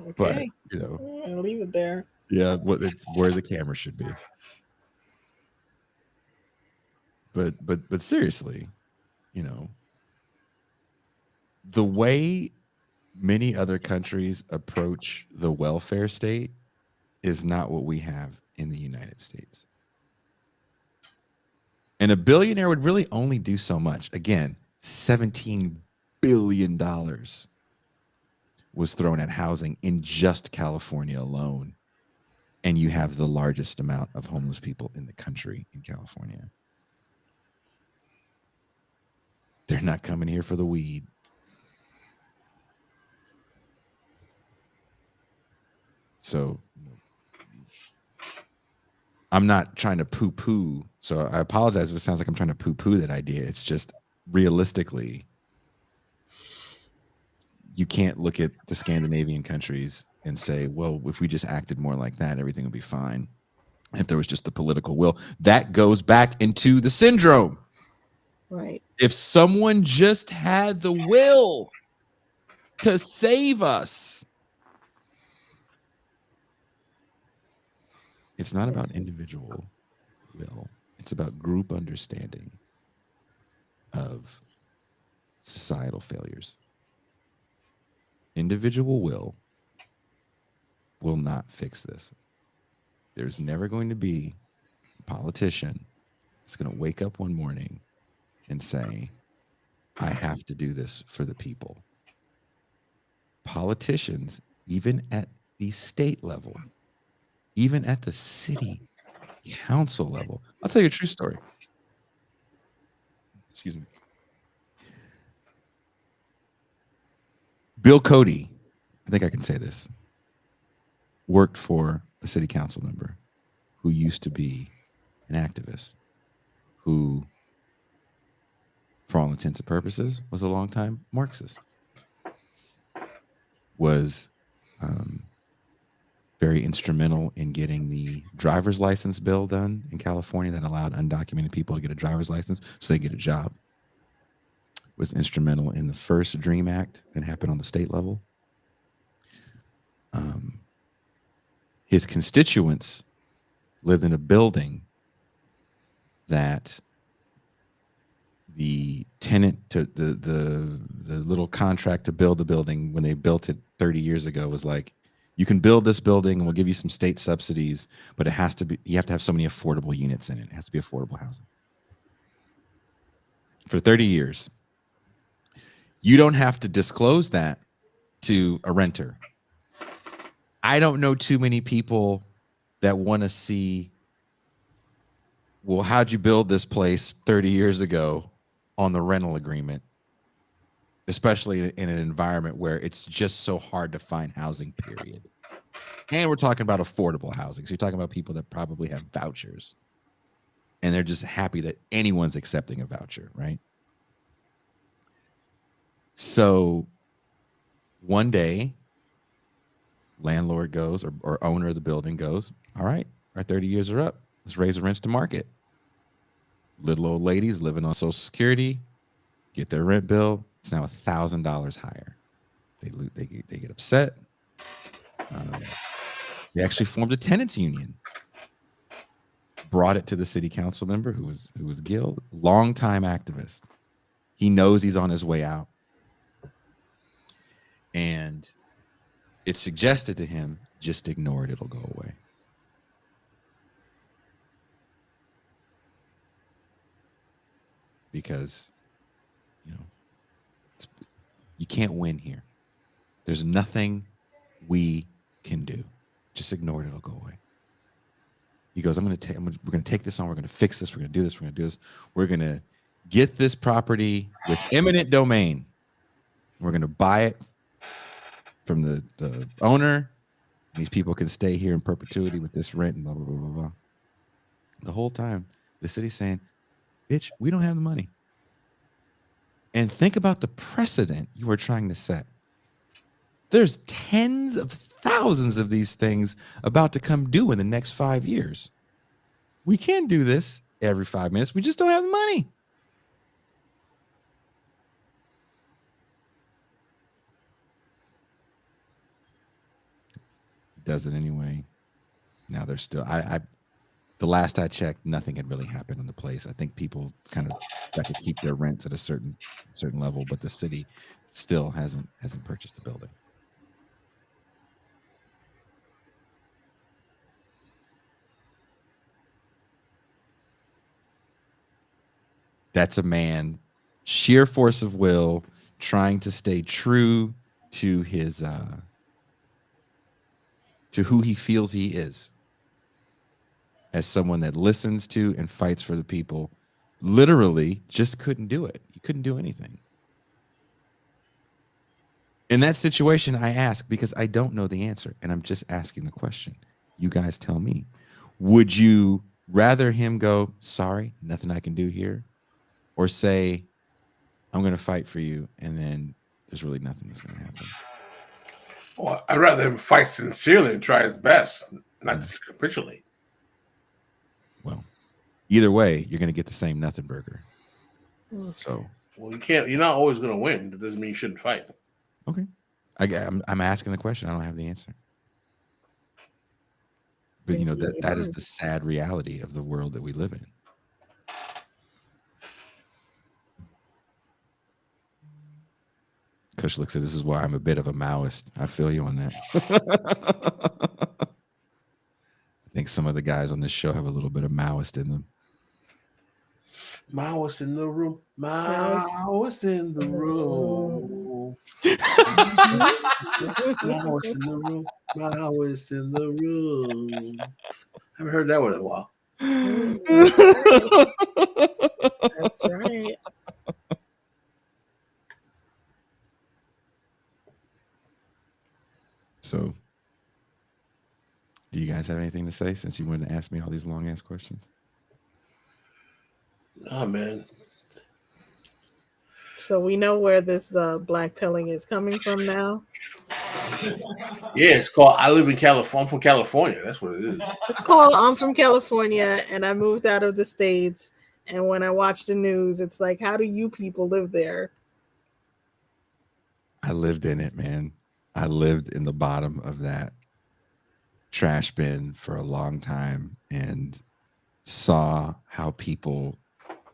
Okay. But, I'll leave it there. Yeah, where the camera should be. But seriously, the way many other countries approach the welfare state is not what we have in the United States. And a billionaire would really only do so much. Again, $17 billion was thrown at housing in just California alone. And you have the largest amount of homeless people in the country in California. They're not coming here for the weed. So I'm not trying to poo-poo. So I apologize if it sounds like I'm trying to poo-poo that idea. It's just realistically, you can't look at the Scandinavian countries and say, well, if we just acted more like that, everything would be fine. If there was just the political will. That goes back into the syndrome. Right. If someone just had the will to save us, it's not about individual will. It's about group understanding of societal failures. Individual will not fix this. There's never going to be a politician that's going to wake up one morning and say, I have to do this for the people. Politicians, even at the state level, even at the city council level. I'll tell you a true story. Excuse me. Bill Cody, I think I can say this, worked for a city council member who used to be an activist, who, for all intents and purposes, was a longtime Marxist, was very instrumental in getting the driver's license bill done in California that allowed undocumented people to get a driver's license so they get a job. Was instrumental in the first DREAM Act that happened on the state level. His constituents lived in a building that the tenant to the little contract to build the building when they built it 30 years ago was like, you can build this building and we'll give you some state subsidies, but you have to have so many affordable units in it. It has to be affordable housing. For 30 years. You don't have to disclose that to a renter. I don't know too many people that want to see, well, how'd you build this place 30 years ago on the rental agreement, especially in an environment where it's just so hard to find housing, period. And we're talking about affordable housing. So you're talking about people that probably have vouchers and they're just happy that anyone's accepting a voucher, right? So one day, landlord goes, or owner of the building goes, all right, our 30 years are up. Let's raise the rents to market. Little old ladies living on Social Security get their rent bill. It's now $1,000 higher. They get upset. They actually formed a tenants union. Brought it to the city council member who was Gil, longtime activist. He knows he's on his way out. And it suggested to him, just ignore it, it'll go away. Because, you can't win here. There's nothing we can do. Just ignore it, it'll go away. He goes, we're going to take this on. We're going to fix this. We're going to do this. We're going to do this. We're going to get this property with eminent domain. We're going to buy it from the owner. These people can stay here in perpetuity with this rent and blah, blah, blah, blah, blah. The whole time, the city's saying, bitch, we don't have the money. And think about the precedent you are trying to set. There's tens of thousands of these things about to come due in the next 5 years. We can't do this every 5 minutes. We just don't have the money. Does it anyway. Now there's still, the last I checked, nothing had really happened in the place. I think people kind of got to keep their rents at a certain level, but the city still hasn't purchased the building. That's a man, sheer force of will, trying to stay true to his to who he feels he is, as someone that listens to and fights for the people. Literally just couldn't do it. He couldn't do anything. In that situation, I ask because I don't know the answer, and I'm just asking the question. You guys tell me. Would you rather him go, sorry, nothing I can do here, or say, I'm going to fight for you, and then there's really nothing that's going to happen? Well, I'd rather him fight sincerely and try his best, not just capitulate. Well, either way, you're going to get the same nothing burger. So, well, you can't. You're not always going to win. That doesn't mean you shouldn't fight. Okay, I'm asking the question. I don't have the answer. But that is the sad reality of the world that we live in. Kush looks at this is why I'm a bit of a Maoist. I feel you on that. I think some of the guys on this show have a little bit of Maoist in them. Maoist in the room. Maoist in the room. Maoist in the room. Maoist in the room. I haven't heard that one in a while. That's right. So, do you guys have anything to say since you wanted to ask me all these long ass questions? Oh, man. So we know where this black pilling is coming from now. Yeah, it's called I live in California. I'm from California. That's what it is. It's called I'm from California and I moved out of the States. And when I watch the news, it's like, how do you people live there? I lived in it, man. I lived in the bottom of that trash bin for a long time. And saw how people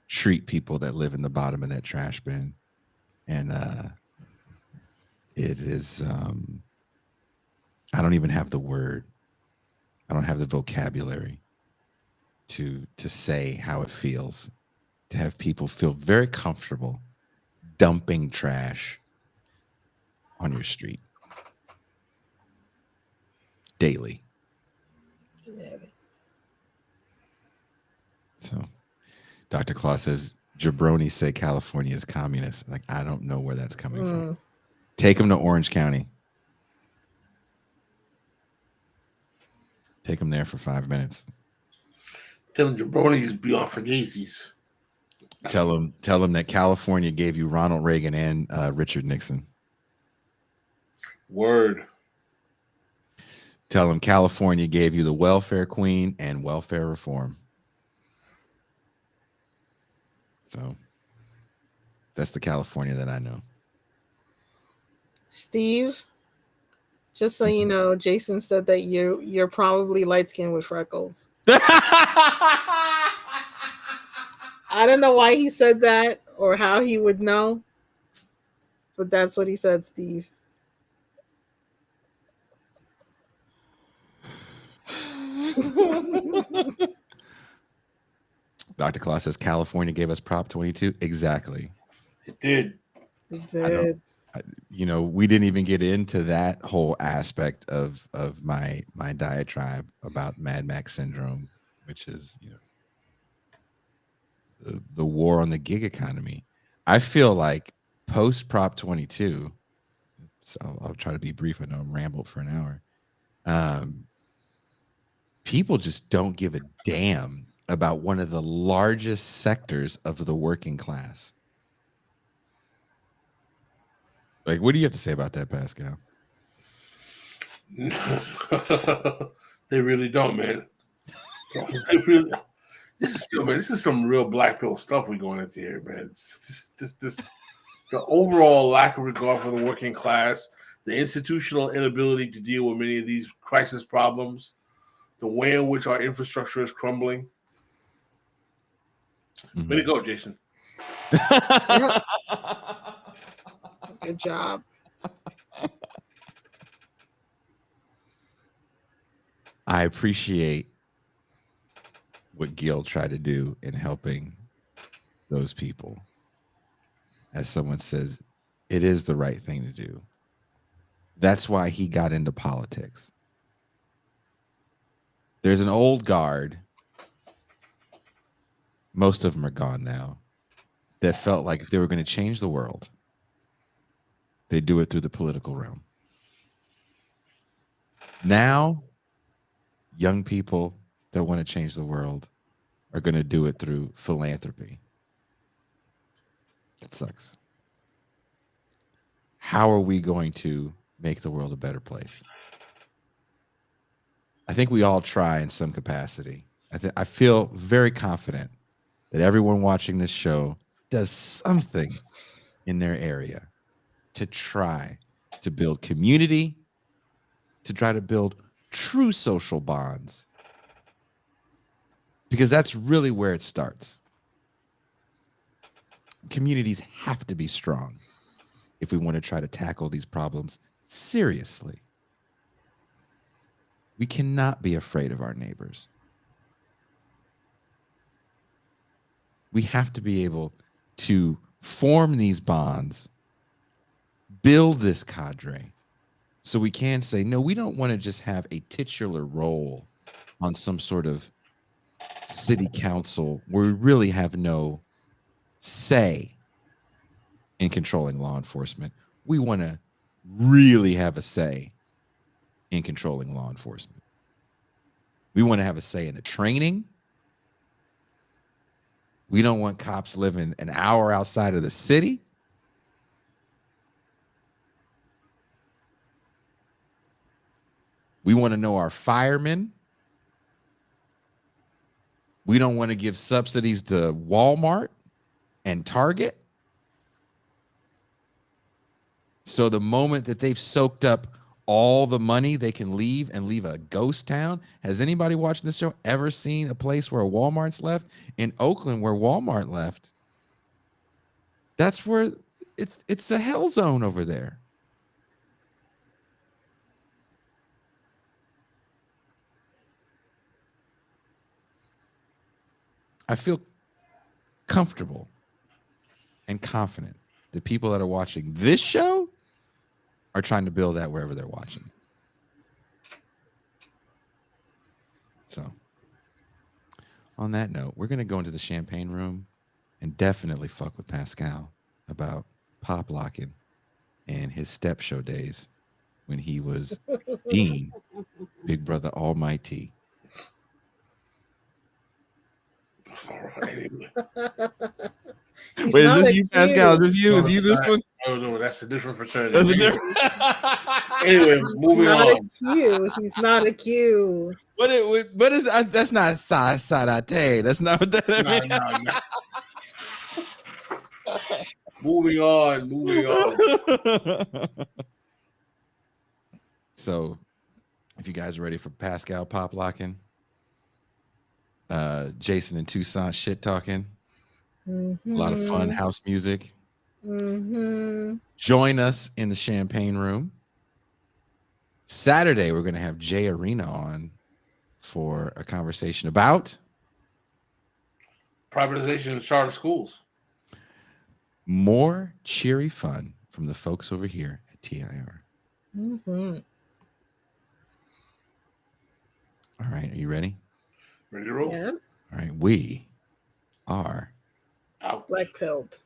treat people that live in the bottom of that trash bin. And it is, I don't even have the word. I don't have the vocabulary to say how it feels to have people feel very comfortable dumping trash on your street daily. Yeah. So Dr. Claus says jabronis say California is communist. Like, I don't know where that's coming from. Take them to Orange County. Take them there for 5 minutes. Tell them jabronis be on Fugazis. Tell them that California gave you Ronald Reagan and Richard Nixon. Word. Tell them California gave you the welfare queen and welfare reform. So that's the California that I know. Steve, just so you know, Jason said that you're probably light skinned with freckles. I don't know why he said that or how he would know, but that's what he said, Steve. Dr. Claus says California gave us Prop 22. Exactly. It did. It did. We didn't even get into that whole aspect of my diatribe about Mad Max syndrome, which is the war on the gig economy. I feel like post Prop 22, so I'll try to be brief. I know I'm rambled for an hour. People just don't give a damn about one of the largest sectors of the working class. Like, what do you have to say about that, Pascal? They really don't, man. This is some real black pill stuff we're going into here, man. The overall lack of regard for the working class, the institutional inability to deal with many of these crisis problems, the way in which our infrastructure is crumbling. Mm-hmm. Way to go, Jason. Good job. I appreciate what Gil tried to do in helping those people. As someone says, it is the right thing to do. That's why he got into politics. There's an old guard, most of them are gone now, that felt like if they were going to change the world, they'd do it through the political realm. Now, young people that want to change the world are going to do it through philanthropy. It sucks. How are we going to make the world a better place? I think we all try in some capacity. I feel very confident that everyone watching this show does something in their area to try to build community, to try to build true social bonds, because that's really where it starts. Communities have to be strong if we want to try to tackle these problems seriously. We cannot be afraid of our neighbors. We have to be able to form these bonds, build this cadre, so we can say, no, we don't want to just have a titular role on some sort of city council where we really have no say in controlling law enforcement. We want to really have a say in controlling law enforcement. We want to have a say in the training. We don't want cops living an hour outside of the city. We want to know our firemen. We don't want to give subsidies to Walmart and Target. So the moment that they've soaked up all the money they can leave and leave a ghost town. Has anybody watching this show ever seen a place where a Walmart's left? In Oakland, where Walmart left, that's where it's a hell zone over there. I feel comfortable and confident the people that are watching this show are trying to build that wherever they're watching. So on that note, we're going to go into the champagne room and definitely fuck with Pascal about pop locking and his step show days when he was Dean, Big Brother Almighty. All right. Wait, is this you, Pascal? Is this you? Is you this one? No, that's a different fraternity. That's a different. Anyway, moving not on. A Q. He's not a Q. What is that's not Sadate. That's not what that means. No. Moving on. So, if you guys are ready for Pascal pop locking, Jason and Tucson shit talking, a lot of fun house music. Join us in the champagne room. Saturday, we're going to have Jay Arena on for a conversation about privatization of charter schools. More cheery fun from the folks over here at TIR. Mm-hmm. All right, are you ready? Ready to roll? Yeah. All right, we are Black pilled.